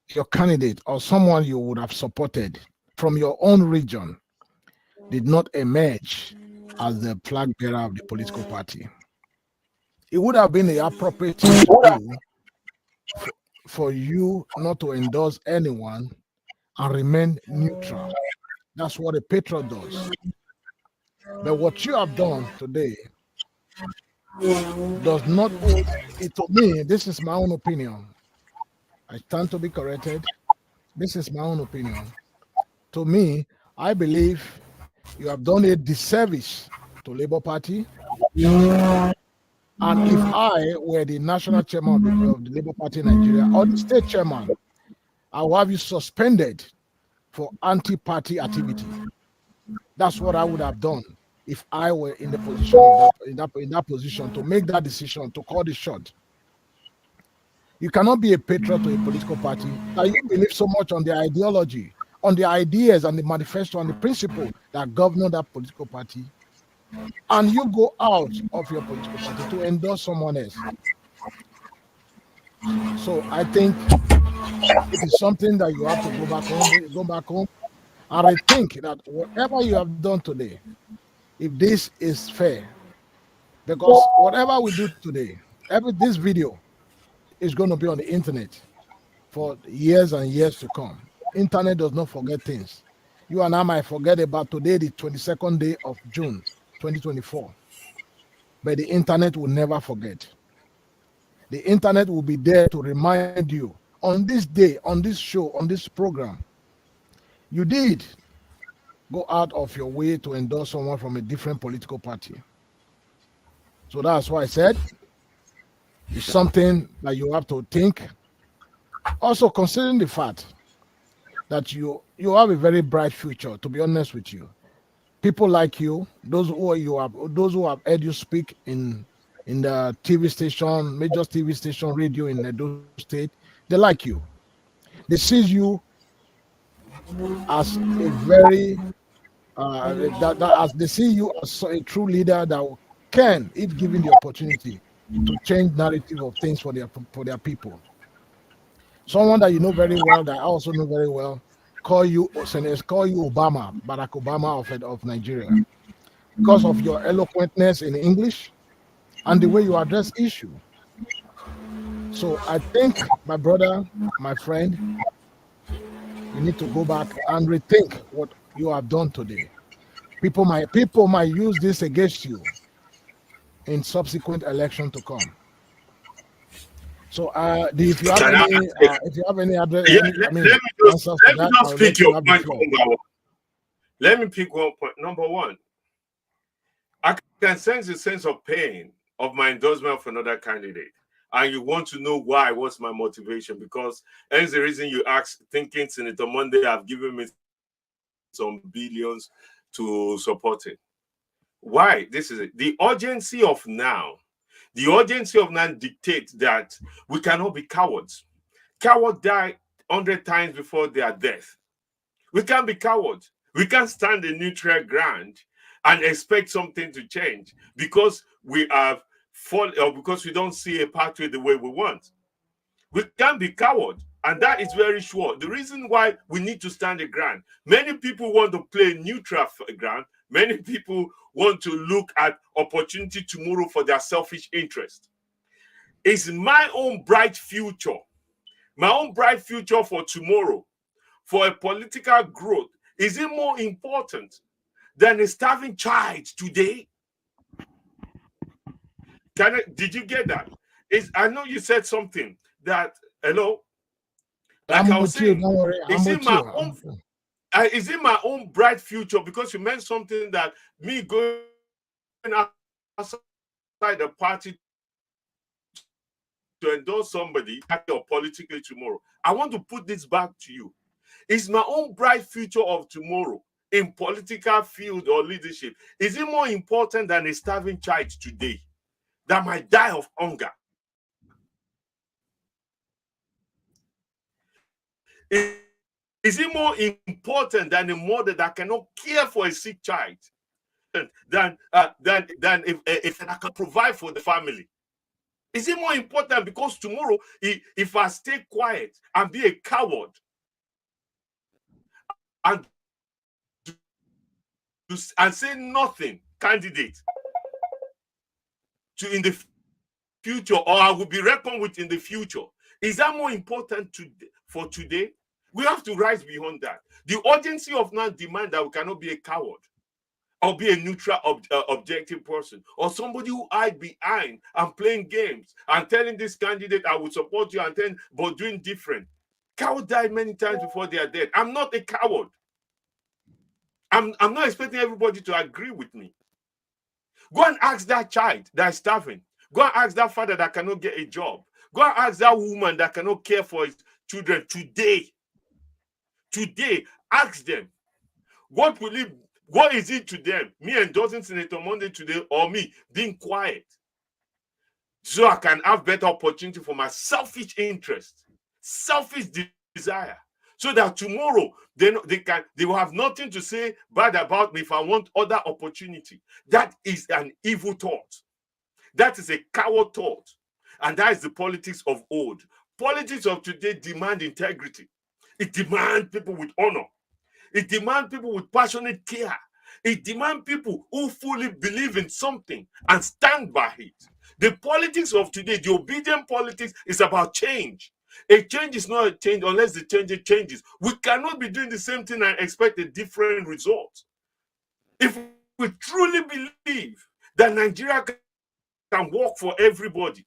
your candidate or someone you would have supported from your own region did not emerge as the flag bearer of the political party, it would have been the appropriate thing to do for you not to endorse anyone and remain neutral. That's what a patriot does. But what you have done today does not, to me, this is my own opinion. I stand to be corrected. This is my own opinion. To me, I believe you have done a disservice to Labour Party. And if I were the national chairman of the Labour Party in Nigeria or the state chairman, I will have you suspended for anti-party activity. That's what I would have done if I were in the position in that position to make that decision, to call the shot. You cannot be a patriot to a political party that you believe so much on the ideology, on the ideas and the manifesto and the principle that govern that political party, and you go out of your political party to endorse someone else. So I think it is something that you have to go back home, and I think that whatever you have done today, if this is fair. Because whatever we do today, this video is going to be on the internet for years and years to come. Internet does not forget things. You and I might forget about today, the 22nd day of June, 2024. But the internet will never forget. The internet will be there to remind you on this day, on this show, on this program, you did go out of your way to endorse someone from a different political party. So that's why I said it's something that you have to think. Also, considering the fact that you have a very bright future, to be honest with you. People like you, those who have heard you speak in the TV station, major TV station, radio in Edo State, they like you. They see you as a very as they see you as a true leader that can, if given the opportunity, to change narrative of things for their people. Someone that you know very well, that I also know very well, call you Obama, Barack Obama of Nigeria, because of your eloquentness in English and the way you address issue. So I think, my brother, my friend, you need to go back and rethink what you have done today. People might use this against you in subsequent election to come. So, if you have any address, let me just pick your point. Let me pick one point. Number one, I can sense a sense of pain of my endorsement for another candidate, and you want to know why? What's my motivation? Because that's the reason you ask. Thinking Senator Monday have given me some billions to support it. Why? This is it. The urgency of now. The urgency of now dictates that we cannot be cowards. Cowards die 100 times before their death. We can't be cowards. We can't stand a neutral ground and expect something to change because we have fallen or because we don't see a pathway the way we want. We can't be cowards, and that is very sure. The reason why we need to stand a ground. Many people want to play neutral ground. Many people want to look at opportunity tomorrow for their selfish interest. It's my own bright future for tomorrow, for a political growth. Is it more important than a starving child today? Did you get that? I know you said something that, hello? Like I was saying, is it my own bright future? Because you meant something that me going outside the party to endorse somebody or politically tomorrow. I want to put this back to you. Is my own bright future of tomorrow in political field or leadership, is it more important than a starving child today that might die of hunger? Is it more important than a mother that cannot care for a sick child than if I can provide for the family? Is it more important because tomorrow, if I stay quiet and be a coward and say nothing, candidate, in the future, or I will be reckoned with in the future, is that more important for today? We have to rise beyond that. The urgency of now demand that we cannot be a coward or be a neutral, objective person, or somebody who hide behind and playing games and telling this candidate, I will support you, but doing different. Cowards die many times before they are dead. I'm not a coward. I'm not expecting everybody to agree with me. Go and ask that child that is starving. Go and ask that father that cannot get a job. Go and ask that woman that cannot care for his children today. Today, ask them, what is it to them? Me endorsing Senator Monday today, or me being quiet so I can have better opportunity for my selfish interest, selfish desire, so that tomorrow they will have nothing to say bad about me if I want other opportunity. That is an evil thought. That is a coward thought. And that is the politics of old. Politics of today demand integrity. It demands people with honor. It demands people with passionate care. It demands people who fully believe in something and stand by it. The politics of today, the obedient politics, is about change. A change is not a change unless the change changes. We cannot be doing the same thing and expect a different result. If we truly believe that Nigeria can work for everybody,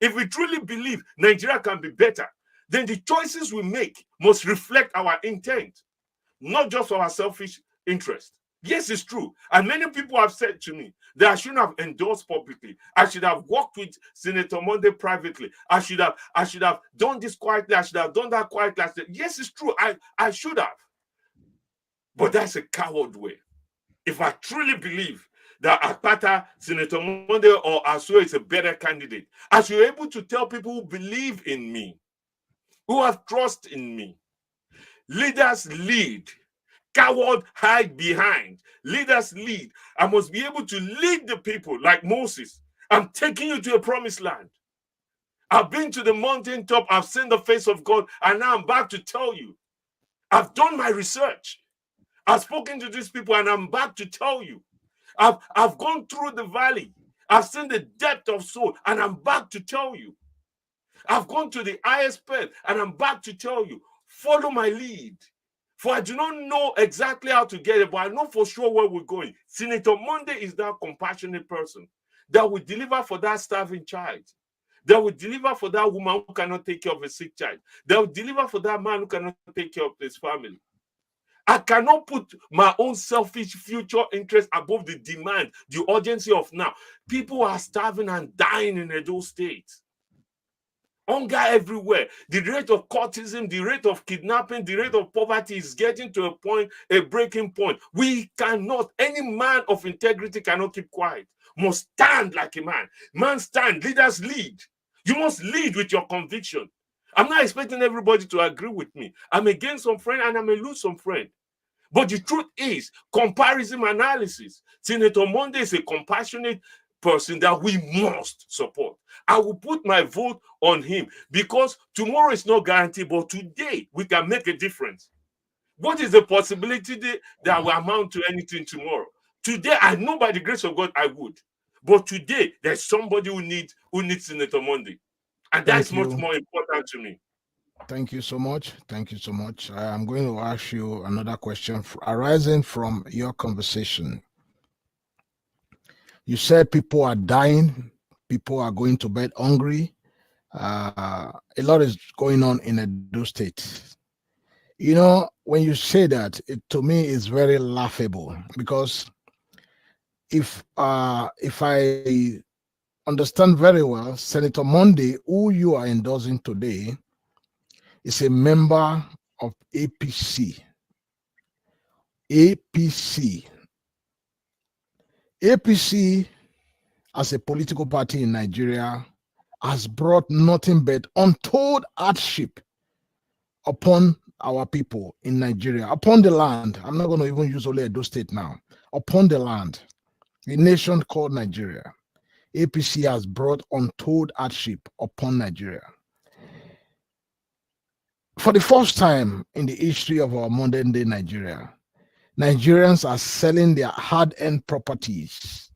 if we truly believe Nigeria can be better, then the choices we make must reflect our intent, not just our selfish interest. Yes, it's true. And many people have said to me that I shouldn't have endorsed publicly. I should have worked with Senator Monday privately. I should have done this quietly. I should have done that quietly. Yes, it's true. I should have. But that's a coward way. If I truly believe that Akpata, Senator Monday, or Asuo is a better candidate, I should be able to tell people who believe in me, who have trust in me. Leaders lead. Coward hide behind. Leaders lead. I must be able to lead the people like Moses. I'm taking you to a promised land. I've been to the mountaintop. I've seen the face of God. And now I'm back to tell you. I've done my research. I've spoken to these people and I'm back to tell you. I've gone through the valley. I've seen the depth of soul and I'm back to tell you. I've gone to the highest path and I'm back to tell you. Follow my lead. For I do not know exactly how to get it, but I know for sure where we're going. Senator Monday is that compassionate person that will deliver for that starving child, that will deliver for that woman who cannot take care of a sick child, that will deliver for that man who cannot take care of his family. I cannot put my own selfish future interest above the demand, the urgency of now. People are starving and dying in Edo State. Hunger everywhere. The rate of cultism, the rate of kidnapping, the rate of poverty is getting to a point, a breaking point. We cannot, any man of integrity cannot keep quiet. Must stand like a man. Man stand, leaders lead. You must lead with your conviction. I'm not expecting everybody to agree with me. I may gain some friend and I may lose some friend. But the truth is, comparison analysis. Senator Monday is a compassionate person that we must support. I will put my vote on him because tomorrow is not guaranteed, but today we can make a difference. What is the possibility that will amount to anything tomorrow? Today, I know by the grace of God I would. But today, there's somebody who needs Senator Monday. And that's much more important to me. Thank you so much. Thank you so much. I'm going to ask you another question arising from your conversation. You said people are dying, people are going to bed hungry. A lot is going on in Edo State. You know, when you say that, it to me is very laughable because if I understand very well, Senator Monday, who you are endorsing today, is a member of APC. APC, as a political party in Nigeria, has brought nothing but untold hardship upon our people in Nigeria, upon the land. I'm not going to even use only Edo State now. Upon the land, a nation called Nigeria. APC has brought untold hardship upon Nigeria. For the first time in the history of our modern day Nigeria, Nigerians are selling their hard-earned properties.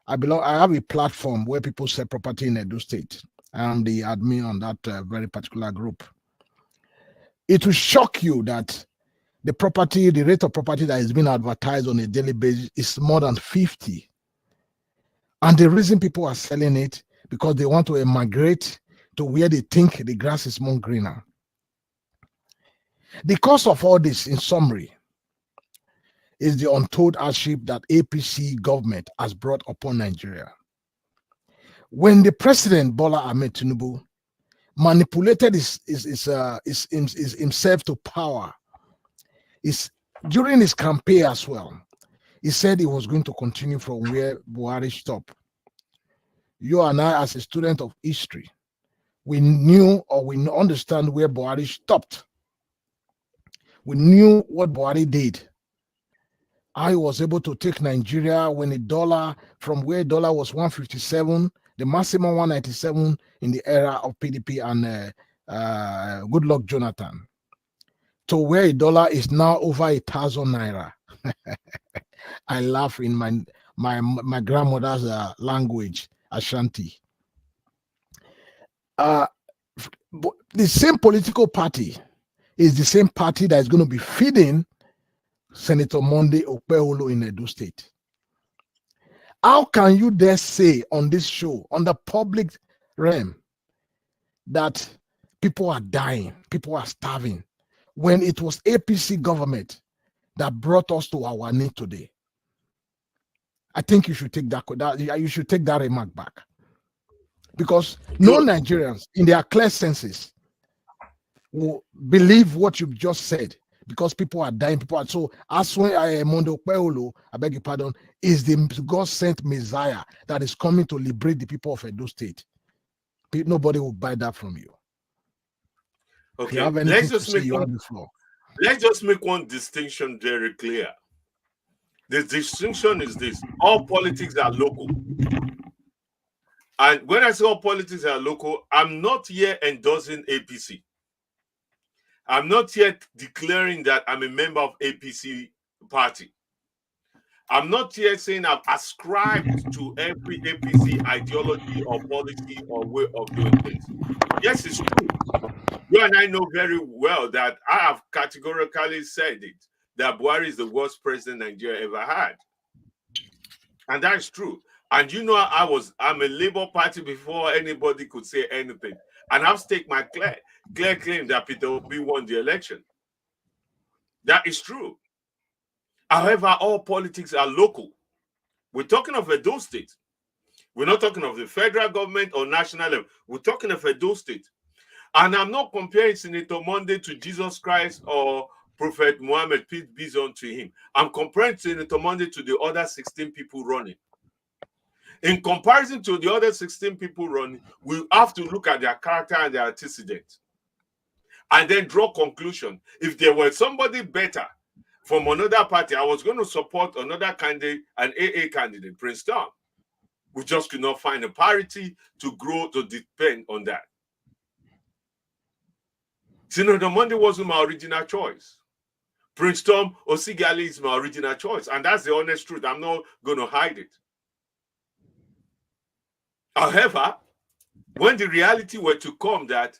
I have a platform where people sell property in Edo State. I am the admin on that very particular group. It will shock you that the rate of property that is being advertised on a daily basis is more than 50. And the reason people are selling it, because they want to emigrate to where they think the grass is more greener. The cause of all this, in summary, is the untold hardship that APC government has brought upon Nigeria. When the president, Bola Ahmed Tinubu, manipulated himself to power, during his campaign as well, he said he was going to continue from where Buhari stopped. You and I, as a student of history, we knew or we understand where Buhari stopped. We knew what Buhari did. I was able to take Nigeria when the dollar, from where dollar was 157, the maximum 197 in the era of PDP and Goodluck Jonathan, to where a dollar is now over 1,000 naira. I laugh in my grandmother's language, Ashanti. The same political party is the same party that is going to be feeding Senator Monday Okpebholo in Edo State. How can you dare say on this show, on the public realm, that people are dying, people are starving, when it was APC government that brought us to our need today? I think you should take that remark back, because no Nigerians in their clear senses will believe what you've just said, because people are dying. So as when Monday Okpebholo, I beg your pardon, is the God-sent Messiah that is coming to liberate the people of Edo State. Nobody will buy that from you. Okay, if you have anything to say, you have the floor. Let's just make one distinction very clear. The distinction is this: all politics are local. And when I say all politics are local, I'm not here endorsing APC. I'm not yet declaring that I'm a member of APC party. I'm not yet saying I've ascribed to every APC ideology or policy or way of doing things. Yes, it's true. You and I know very well that I have categorically said it, that Buhari is the worst president Nigeria ever had. And that's true. And you know, I'm a Labour Party before anybody could say anything. And I've staked my clear claim that Peter Obi won the election. That is true. However, all politics are local. We're talking of Edo State. We're not talking of the federal government or national level. We're talking of Edo State. And I'm not comparing Senator Monday to Jesus Christ or Prophet Muhammad, peace be unto him. I'm comparing Senator Monday to the other 16 people running. In comparison to the other 16 people running, we have to look at their character and their antecedents and then draw conclusion. If there were somebody better from another party, I was going to support another candidate, an AA candidate, Prince Tom. We just could not find a parity to grow to depend on that. Senator Monday wasn't my original choice. Prince Tom Osigali is my original choice. And that's the honest truth. I'm not going to hide it. However, when the reality were to come that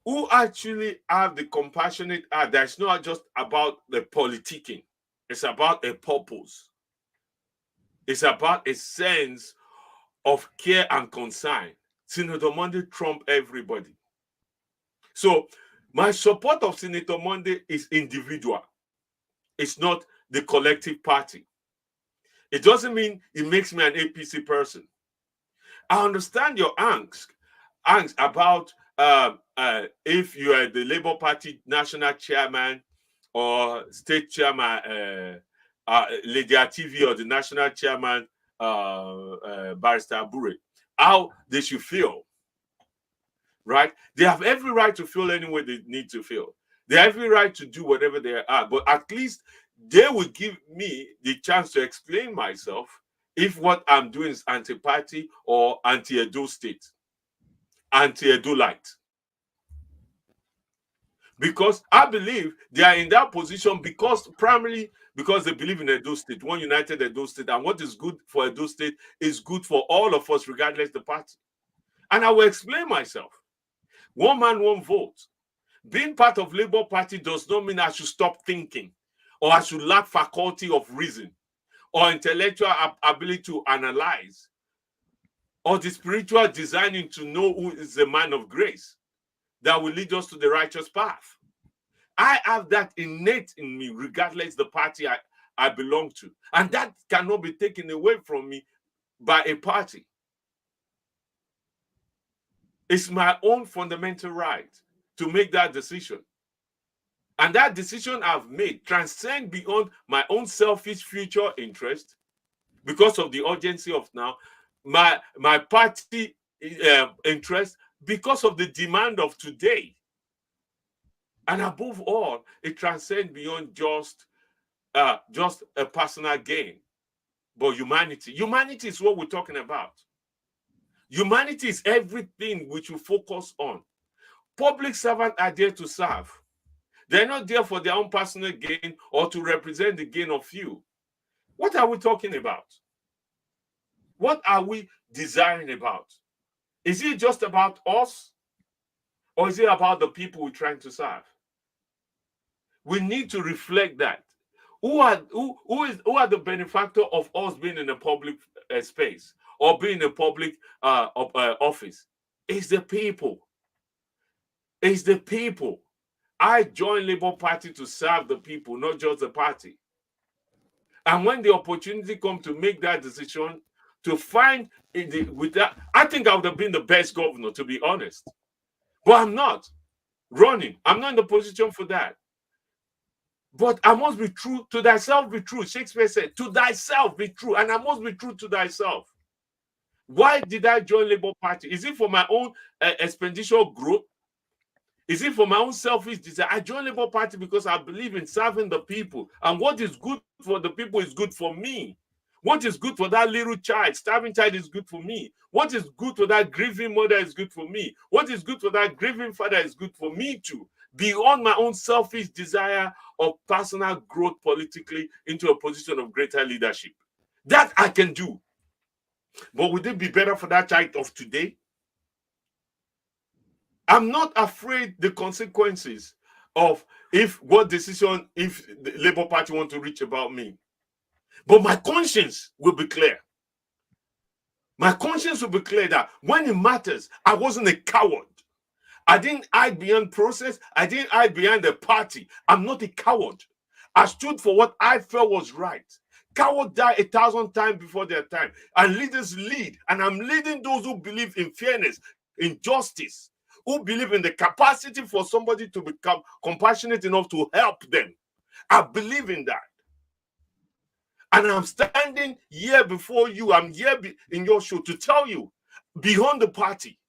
who actually have the compassionate heart, that's not just about the politicking. It's about a purpose. It's about a sense of care and concern. Senator Monday trumped everybody. So my support of Senator Monday is individual. It's not the collective party. It doesn't mean it makes me an APC person. I understand your angst about if you are the Labour Party national chairman or state chairman, Lady TV, or the national chairman, Barrister Abure, how they should feel, right? They have every right to feel any way they need to feel. They have every right to do whatever they are, but at least they will give me the chance to explain myself if what I'm doing is anti-party or anti-Edo State, anti-Edo Light. Because I believe they are in that position primarily because they believe in Edo State, one united Edo State, and what is good for Edo State is good for all of us, regardless of the party. And I will explain myself. One man, one vote. Being part of Labour Party does not mean I should stop thinking, or I should lack faculty of reason, or intellectual ability to analyze, or the spiritual designing to know who is the man of grace that will lead us to the righteous path. I have that innate in me, regardless the party I belong to. And that cannot be taken away from me by a party. It's my own fundamental right to make that decision. And that decision I've made transcends beyond my own selfish future interest because of the urgency of now, my party interest because of the demand of today. And above all, it transcends beyond just a personal gain, but humanity. Humanity is what we're talking about. Humanity is everything which you focus on. Public servants are there to serve. They're not there for their own personal gain or to represent the gain of few. What are we talking about? What are we desiring about? Is it just about us? Or is it about the people we're trying to serve? We need to reflect that. Who are the benefactor of us being in a public space or being in a public office? It's the people. It's the people. I joined Labour Party to serve the people, not just the party. And when the opportunity comes to make that decision, to find with that, I think I would have been the best governor, to be honest. But I'm not running. I'm not in the position for that. But I must be true to thyself, be true. Shakespeare said, to thyself be true. And I must be true to thyself. Why did I join Labour Party? Is it for my own expenditure growth? Is it for my own selfish desire? I joined Labour Party because I believe in serving the people. And what is good for the people is good for me. What is good for that little child, starving child, is good for me. What is good for that grieving mother is good for me. What is good for that grieving father is good for me too. Beyond my own selfish desire of personal growth politically into a position of greater leadership. That I can do. But would it be better for that child of today? I'm not afraid the consequences of what decision if the Labour Party want to reach about me. But my conscience will be clear. My conscience will be clear that when it matters, I wasn't a coward. I didn't hide behind process. I didn't hide behind the party. I'm not a coward. I stood for what I felt was right. Cowards die 1,000 times before their time. And leaders lead. And I'm leading those who believe in fairness, in justice, who believe in the capacity for somebody to become compassionate enough to help them. I believe in that. And I'm standing here before you. I'm here in your show to tell you, beyond the party,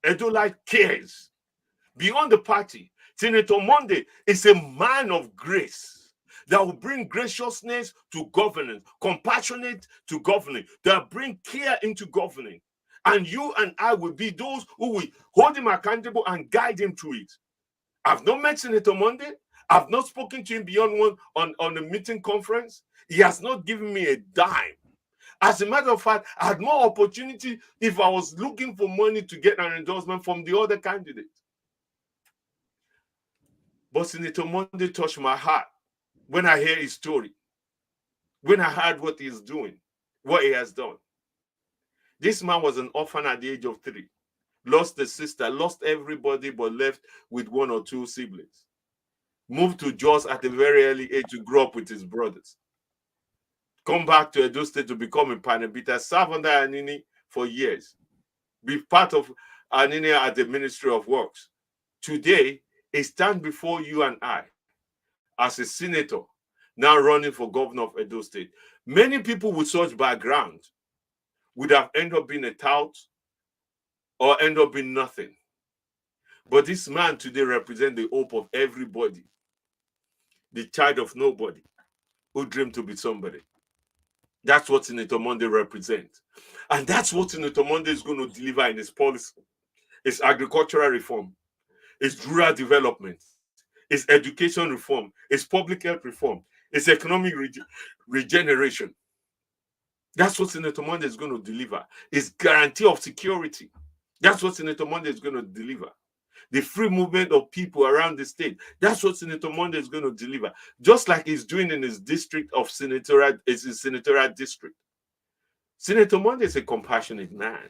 Edolite cares. Beyond the party, Senator Monday is a man of grace that will bring graciousness to governance, compassionate to governing, that bring care into governing. And you and I will be those who will hold him accountable and guide him through it. I've not met Senator Monday. I've not spoken to him beyond one on a meeting conference. He has not given me a dime. As a matter of fact, I had more opportunity if I was looking for money to get an endorsement from the other candidate. But Senator Monday touched my heart when I hear his story, when I heard what he's doing, what he has done. This man was an orphan at the age of 3, lost a sister, lost everybody, but left with 1 or 2 siblings. Moved to Jos at a very early age to grow up with his brothers. Come back to Edo State to become a Panabita, serve under Anini for years. Be part of Anini at the Ministry of Works. Today, he stands before you and I as a senator, now running for governor of Edo State. Many people with such background would have ended up being a tout or end up being nothing. But this man today represents the hope of everybody, the child of nobody who dreamed to be somebody. That's what Senator Monday represents. And that's what Senator Monday is going to deliver in his policy. It's agricultural reform, it's rural development, it's education reform, it's public health reform, it's economic regeneration. That's what Senator Monday is going to deliver. It's guarantee of security. That's what Senator Monday is going to deliver. The free movement of people around the state. That's what Senator Monday is going to deliver. Just like he's doing in his district of senatorial district. Senator Monday is a compassionate man.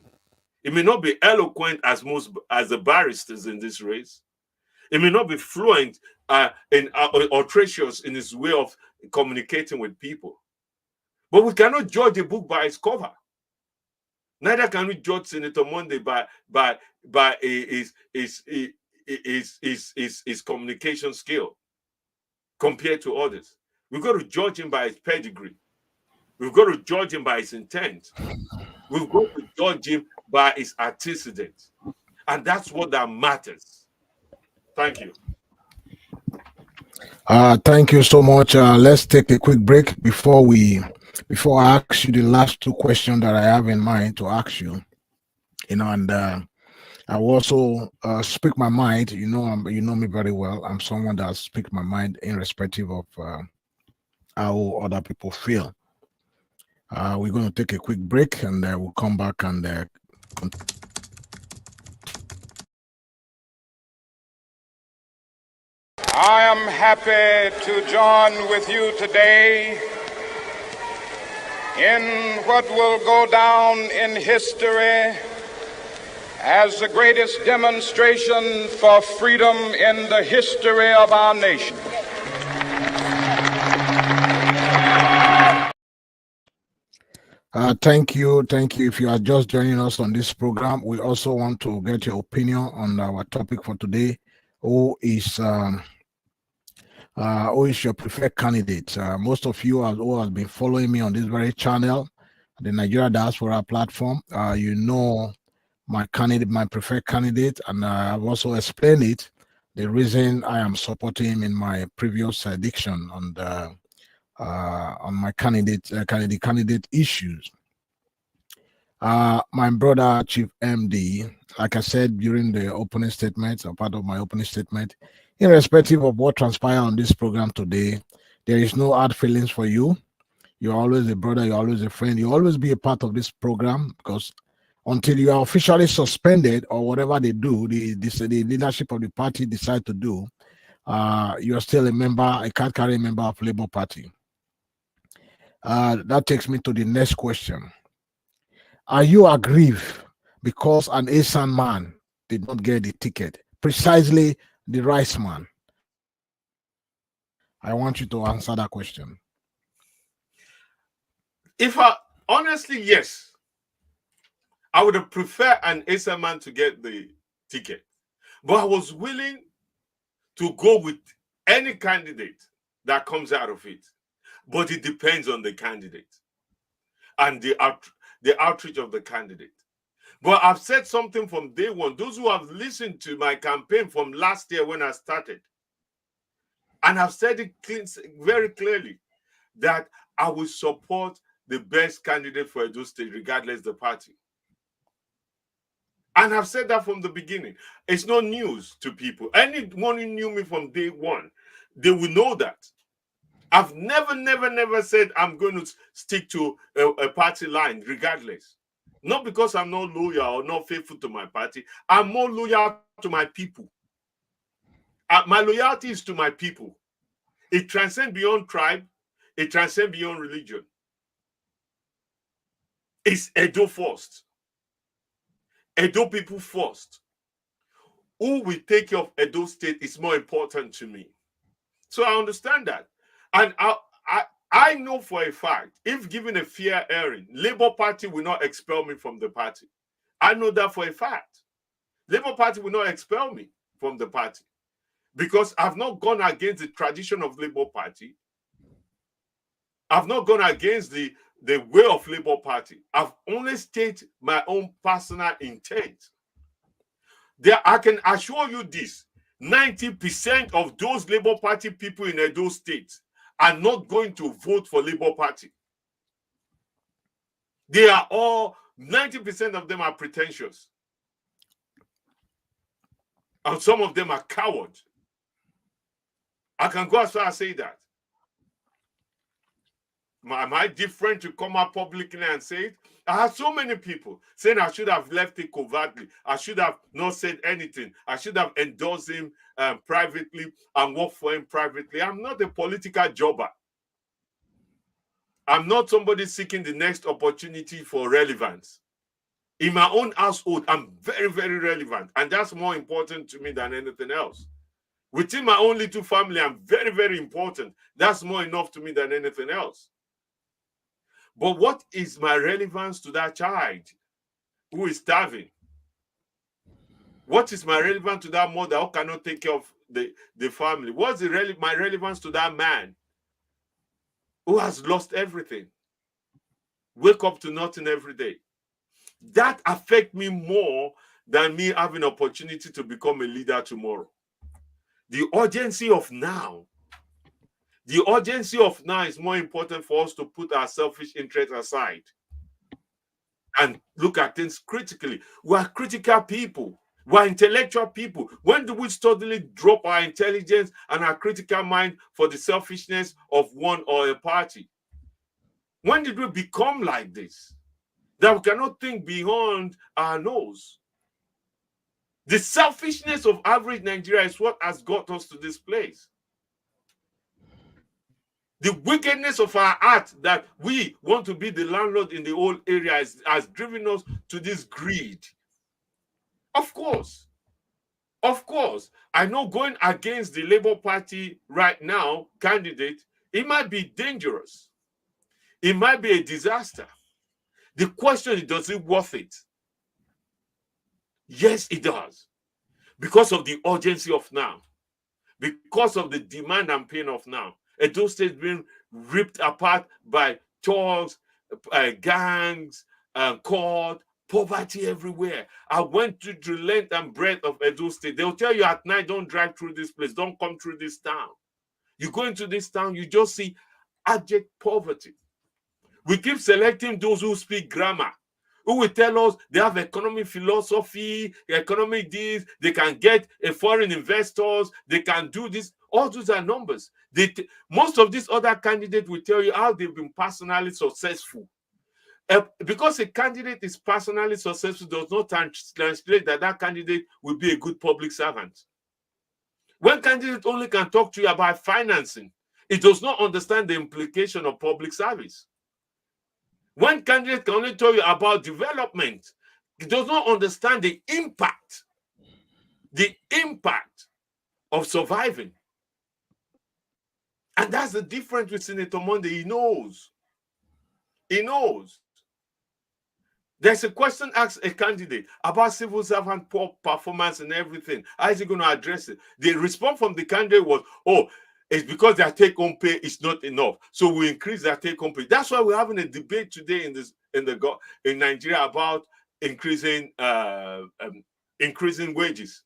He may not be eloquent as the barristers in this race. He may not be fluent or audacious in his way of communicating with people. But we cannot judge a book by its cover. Neither can we judge Senator Monday by his communication skill compared to others. We've got to judge him by his pedigree. We've got to judge him by his intent. We've got to judge him by his antecedents. And that's what that matters. Thank you. Thank you so much. Let's take a quick break before I ask you the last 2 questions that I have in mind to ask you. And I will also speak my mind. You know me very well. I'm someone that speaks my mind irrespective of how other people feel. We're going to take a quick break, and we'll come back and I am happy to join with you today in what will go down in history as the greatest demonstration for freedom in the history of our nation. Thank you. If you are just joining us on this program, we also want to get your opinion on our topic for today. Who is your preferred candidate? Most of you who have been following me on this very channel, the Nigeria Diaspora platform, you know my preferred candidate, and I've also explained it, the reason I am supporting him in my previous addiction on my candidate issues. My brother Chief MD, like I said during the opening statement, or part of my opening statement, irrespective of what transpired on this program today, there is no hard feelings for you. You're always a brother, you're always a friend, you always be a part of this program, because until you are officially suspended or whatever they do, the leadership of the party decide to do, you're still a card carrying member of Labour Party. That takes me to the next question. Are you aggrieved because an ASAN man did not get the ticket? Precisely the rice man. I want you to answer that question. Honestly, yes. I would have preferred an ASAN man to get the ticket. But I was willing to go with any candidate that comes out of it. But it depends on the candidate and the outreach of the candidate. But I've said something from day one. Those who have listened to my campaign from last year when I started, and I've said it very clearly, that I will support the best candidate for Edo State, regardless the party. And I've said that from the beginning. It's not news to people. Anyone who knew me from day one, they will know that. I've never said I'm going to stick to a party line, regardless. Not because I'm not loyal or not faithful to my party. I'm more loyal to my people. My loyalty is to my people. It transcends beyond tribe. It transcends beyond religion. It's Edo first. Edo people first. Who will take care of Edo State is more important to me. So I understand that. And I know for a fact, if given a fair hearing, Labour Party will not expel me from the party. I know that for a fact. Labour Party will not expel me from the party because I've not gone against the tradition of Labour Party. I've not gone against the way of Labour Party. I've only stated my own personal intent. I can assure you this, 90% of those Labour Party people in Edo State are not going to vote for Labour Party. They are all, 90% of them are pretentious. And some of them are cowards. I can go as far as say that. Am I different to come out publicly and say it? I have so many people saying I should have left it covertly. I should have not said anything. I should have endorsed him privately and worked for him privately. I'm not a political jobber. I'm not somebody seeking the next opportunity for relevance. In my own household, I'm very, very relevant. And that's more important to me than anything else. Within my own little family, I'm very, very important. That's more enough to me than anything else. But what is my relevance to that child who is starving? What is my relevance to that mother who cannot take care of the family? What's my relevance to that man who has lost everything? Wake up to nothing every day. That affects me more than me having an opportunity to become a leader tomorrow. The urgency of now is more important for us to put our selfish interests aside and look at things critically. We are critical people. We're intellectual people. When do we suddenly drop our intelligence and our critical mind for the selfishness of one or a party? When did we become like this? That we cannot think beyond our nose. The selfishness of average Nigeria is what has got us to this place. The wickedness of our heart that we want to be the landlord in the whole area has driven us to this greed. Of course, I know going against the Labour Party right now, candidate, it might be dangerous. It might be a disaster. The question is, does it worth it? Yes, it does. Because of the urgency of now. Because of the demand and pain of now. Edo State being ripped apart by thugs, gangs, court, poverty everywhere. I went to the length and breadth of Edo State. They'll tell you at night, don't drive through this place. Don't come through this town. You go into this town, you just see abject poverty. We keep selecting those who speak grammar, who will tell us they have economic philosophy, economic this, they can get a foreign investors, they can do this. All those are numbers. Most of these other candidates will tell you how they've been personally successful. Because a candidate is personally successful does not translate that candidate will be a good public servant. When candidate only can talk to you about financing, it does not understand the implication of public service. When candidate can only tell you about development, it does not understand the impact of surviving. And that's the difference with Senator Monday. He knows. There's a question asked a candidate about civil servant poor performance and everything. How is he going to address it? The response from the candidate was, oh, it's because their take-home pay is not enough. So we increase their take-home pay. That's why we're having a debate today in Nigeria about increasing wages,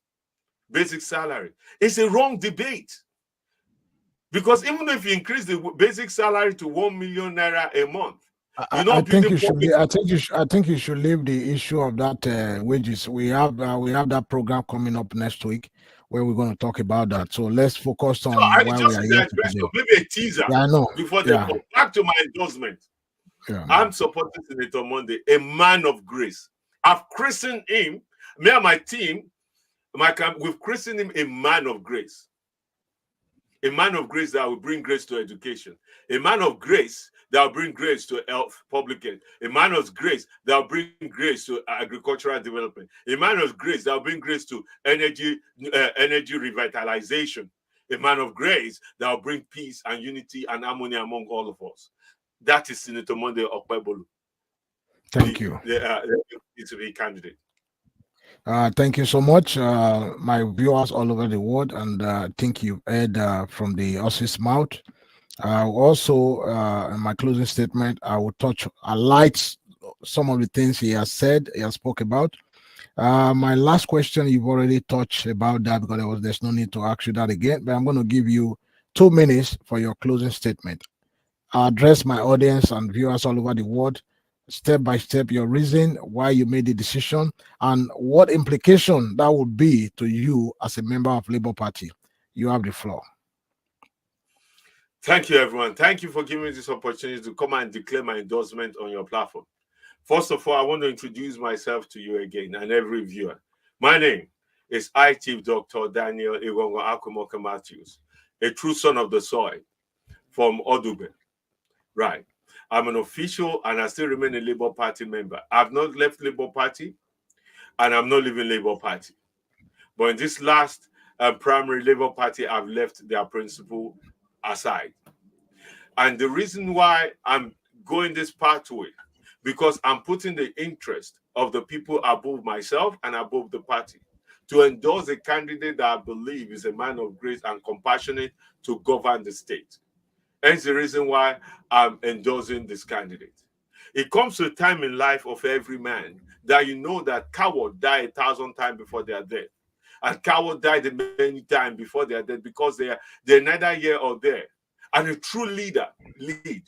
basic salary. It's a wrong debate. Because even if you increase the basic salary to 1 million naira a month, I think you should leave the issue of that wages. We have that program coming up next week where we're going to talk about that. So let's focus on why we are here today. Maybe a teaser. Yeah, I know. Before they come back to my endorsement. Yeah. I'm supporting Senator Monday, a man of grace. I've christened him, me and my team, we've christened him a man of grace. A man of grace that will bring grace to education. A man of grace that will bring grace to health, public health. A man of grace that will bring grace to agricultural development. A man of grace that will bring grace to energy revitalization. A man of grace that will bring peace and unity and harmony among all of us. That is Senator Monday Okpebholo. Thank you. It's a candidate. Thank you so much, my viewers all over the world, and I think you've heard from the horse's mouth. Also, in my closing statement, I will highlight some of the things he has said, he has spoke about. My last question, you've already touched about that because there's no need to ask you that again, but I'm going to give you 2 minutes for your closing statement. I address my audience and viewers all over the world, step by step, your reason why you made the decision and what implication that would be to you as a member of Labour Party. You have the floor. Thank you, everyone. Thank you for giving me this opportunity to come and declare my endorsement on your platform. First of all, I want to introduce myself to you again and every viewer. My name is Chief Dr. Daniel Igongo Akumoke Matthews, a true son of the soil from Odube. Right. I'm an official and I still remain a Labour Party member. I've not left Labour Party and I'm not leaving Labour Party. But in this last primary Labour Party, I've left their principle aside. And the reason why I'm going this pathway, because I'm putting the interest of the people above myself and above the party to endorse a candidate that I believe is a man of grace and compassionate to govern the state. Hence the reason why I'm endorsing this candidate. It comes to a time in life of every man that you know that cowards die 1,000 times before they are dead. And cowards die many times before they are dead because they're neither here or there. And a true leader lead.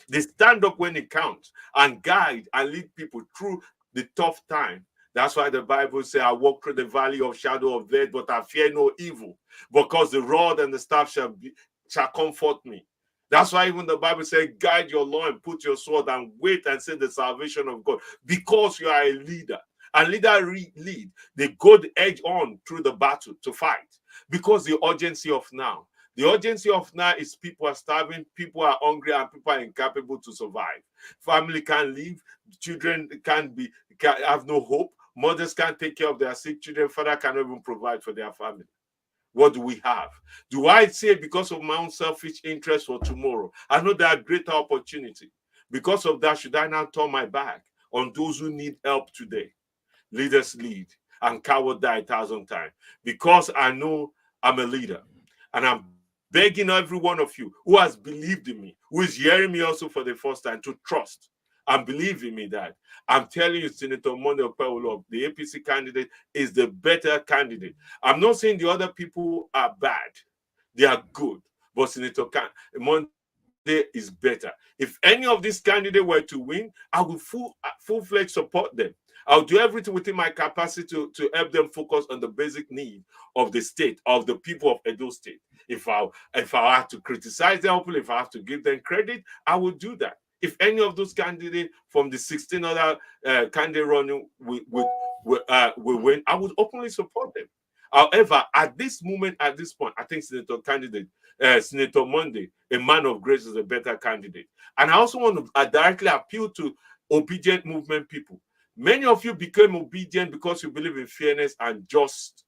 They stand up when it counts and guide and lead people through the tough time That's why the Bible says, I walk through the valley of shadow of death, but I fear no evil, because the rod and the staff shall comfort me. That's why even the Bible says, guide your loin, put your sword, and wait and see the salvation of God, because you are a leader. And leader lead. They go the edge on through the battle to fight, because the urgency of now. The urgency of now is people are starving, people are hungry, and people are incapable to survive. Family can't live, children can't have no hope, mothers can't take care of their sick children, father cannot even provide for their family. What do we have? Do I say because of my own selfish interest for tomorrow? I know there are greater opportunity. Because of that, should I now turn my back on those who need help today? Leaders lead, and coward die 1,000 times. Because I know I'm a leader, and I'm begging every one of you who has believed in me, who is hearing me also for the first time, to trust and believe in me that I'm telling you, Senator Monday Okpewolo, the APC candidate, is the better candidate. I'm not saying the other people are bad. They are good. But Senator Monday is better. If any of these candidates were to win, I would full-fledged support them. I'll do everything within my capacity to help them focus on the basic need of the state, of the people of Edo State. If I have to criticize them, if I have to give them credit, I will do that. If any of those candidates from the 16 other candidates running will win, I would openly support them. However, at this moment, at this point, I think Senator Monday, a man of grace, is a better candidate. And I also want to directly appeal to obedient movement people. Many of you became obedient because you believe in fairness and justice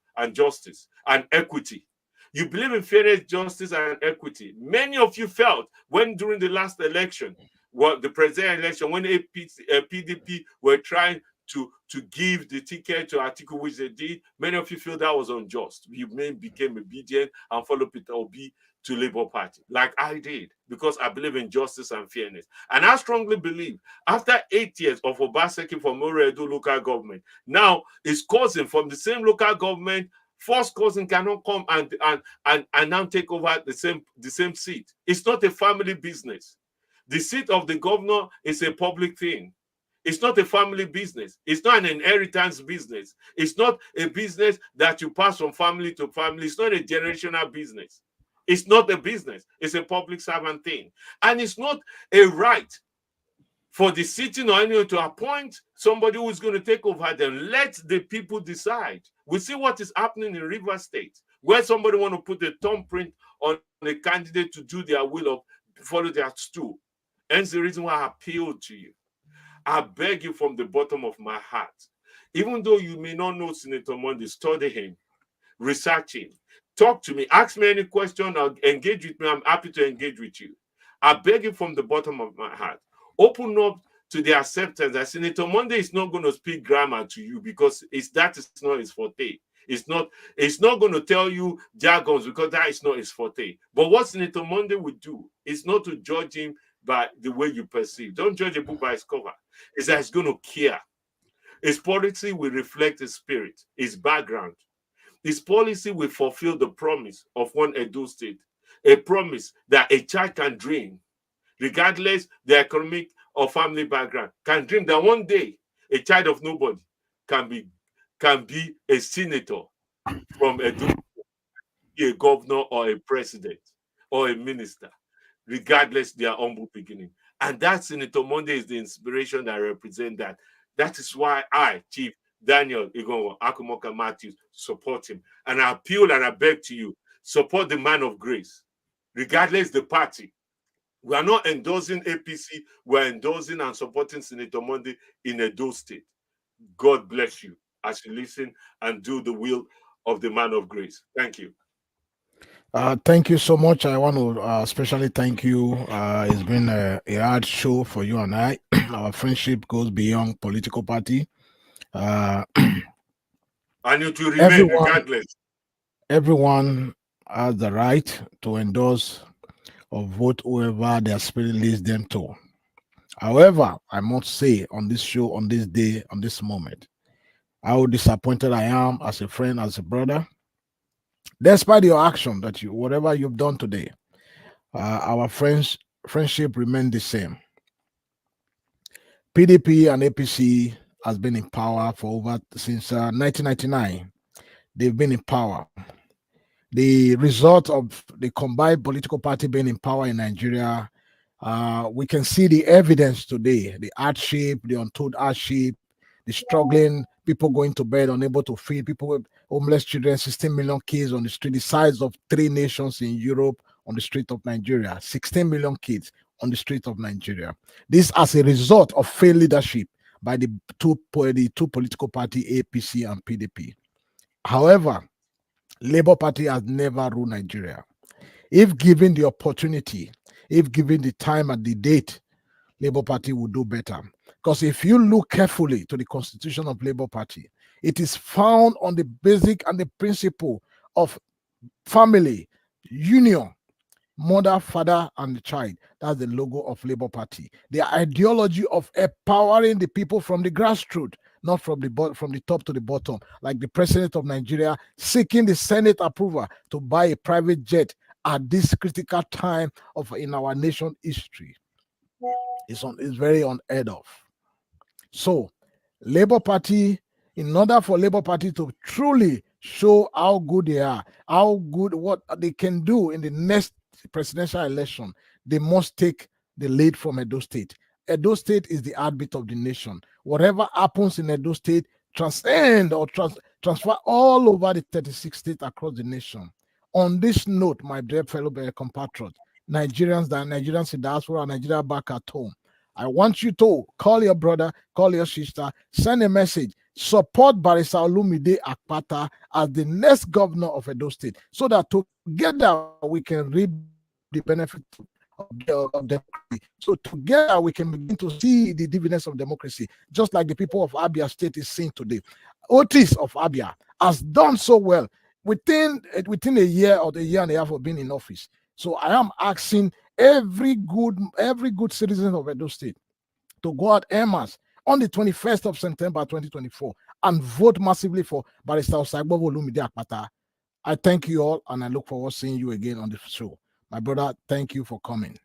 and equity. You believe in fairness, justice, and equity. Many of you felt when during the last election, the presidential election, when PDP were trying to give the ticket to Atiku, which they did, many of you feel that was unjust. You became obedient and followed Peter Obi to Labour Party, like I did, because I believe in justice and fairness. And I strongly believe, after 8 years of Obaseki from Oredo local government, now his cousin from the same local government, first cousin cannot come and now take over the same seat. It's not a family business. The seat of the governor is a public thing. It's not a family business. It's not an inheritance business. It's not a business that you pass from family to family. It's not a generational business. It's not a business. It's a public servant thing. And it's not a right for the sitting or anyone to appoint somebody who is going to take over them. Let the people decide. We see what is happening in Rivers State, where somebody want to put a thumbprint on a candidate to do their will or follow their stool. Hence the reason why I appeal to you. I beg you from the bottom of my heart, even though you may not know Senator Monday, study him, research him, talk to me, ask me any question, or engage with me. I'm happy to engage with you. I beg you from the bottom of my heart, open up to the acceptance that Senator Monday is not going to speak grammar to you, because that is not his forte. It's not going to tell you jargons, because that is not his forte. But what Senator Monday would do is not to judge him by the way you perceive. Don't judge a book by its cover. It's that he's going to care. His policy will reflect his spirit, his background. His policy will fulfill the promise of one Edo State, a promise that a child can dream, regardless the economic or family background, can dream that one day a child of nobody can be a senator from Edo, be a governor or a president or a minister, regardless their humble beginning. And that Senator Monday is the inspiration that represents that. That is why I, Chief Daniel Igonwo Akumoka Matthews, support him. And I appeal and I beg to you, support the man of grace, regardless the party. We are not endorsing APC, we're endorsing and supporting Senator Monday in Edo State. God bless you as you listen and do the will of the man of grace. Thank you. Thank you so much. I want to especially thank you. It's been a hard show for you and I. Our friendship goes beyond political party. And you to remain regardless. Everyone has the right to endorse or vote whoever their spirit leads them to. However, I must say on this show, on this day, on this moment, how disappointed I am as a friend, as a brother. Despite your action, whatever you've done today, our friendship remained the same. PDP and APC has been in power since 1999. They've been in power. The result of the combined political party being in power in Nigeria, we can see the evidence today, the hardship, the untold hardship, the struggling, people going to bed unable to feed, people with homeless children, 16 million kids on the street, the size of 3 nations in Europe on the street of Nigeria, 16 million kids on the street of Nigeria. This as a result of failed leadership by the two political party, APC and PDP. However, Labour Party has never ruled Nigeria. If given the opportunity, if given the time and the date, Labour Party will do better. Because if you look carefully to the constitution of Labour Party, it is found on the basic and the principle of family, union, mother, father, and the child. That's the logo of Labour Party. The ideology of empowering the people from the grassroots, not from the top to the bottom, like the president of Nigeria seeking the Senate approval to buy a private jet at this critical time in our nation history. It's very unheard of. So, Labour Party, in order for Labour Party to truly show how good they are, what they can do in the next presidential election, they must take the lead from Edo State. Edo State is the heartbeat of the nation. Whatever happens in Edo State transcend or transfer all over the 36 states across the nation. On this note, my dear fellow compatriots, Nigerians in diaspora, Nigeria back at home, I want you to call your brother, call your sister, send a message, support Barrister Olumide Akpata as the next governor of Edo State, so that together we can reap the benefit of democracy. So together we can begin to see the dividends of democracy, just like the people of Abia State is seeing today. Otis of Abia has done so well within a year or the year and a half of being in office. So I am asking every good citizen of Edo State to go out en masse on the 21st of September 2024 and vote massively for Barrister Osagbovo Olumide Akpata. I thank you all, and I look forward to seeing you again on the show. My brother, thank you for coming.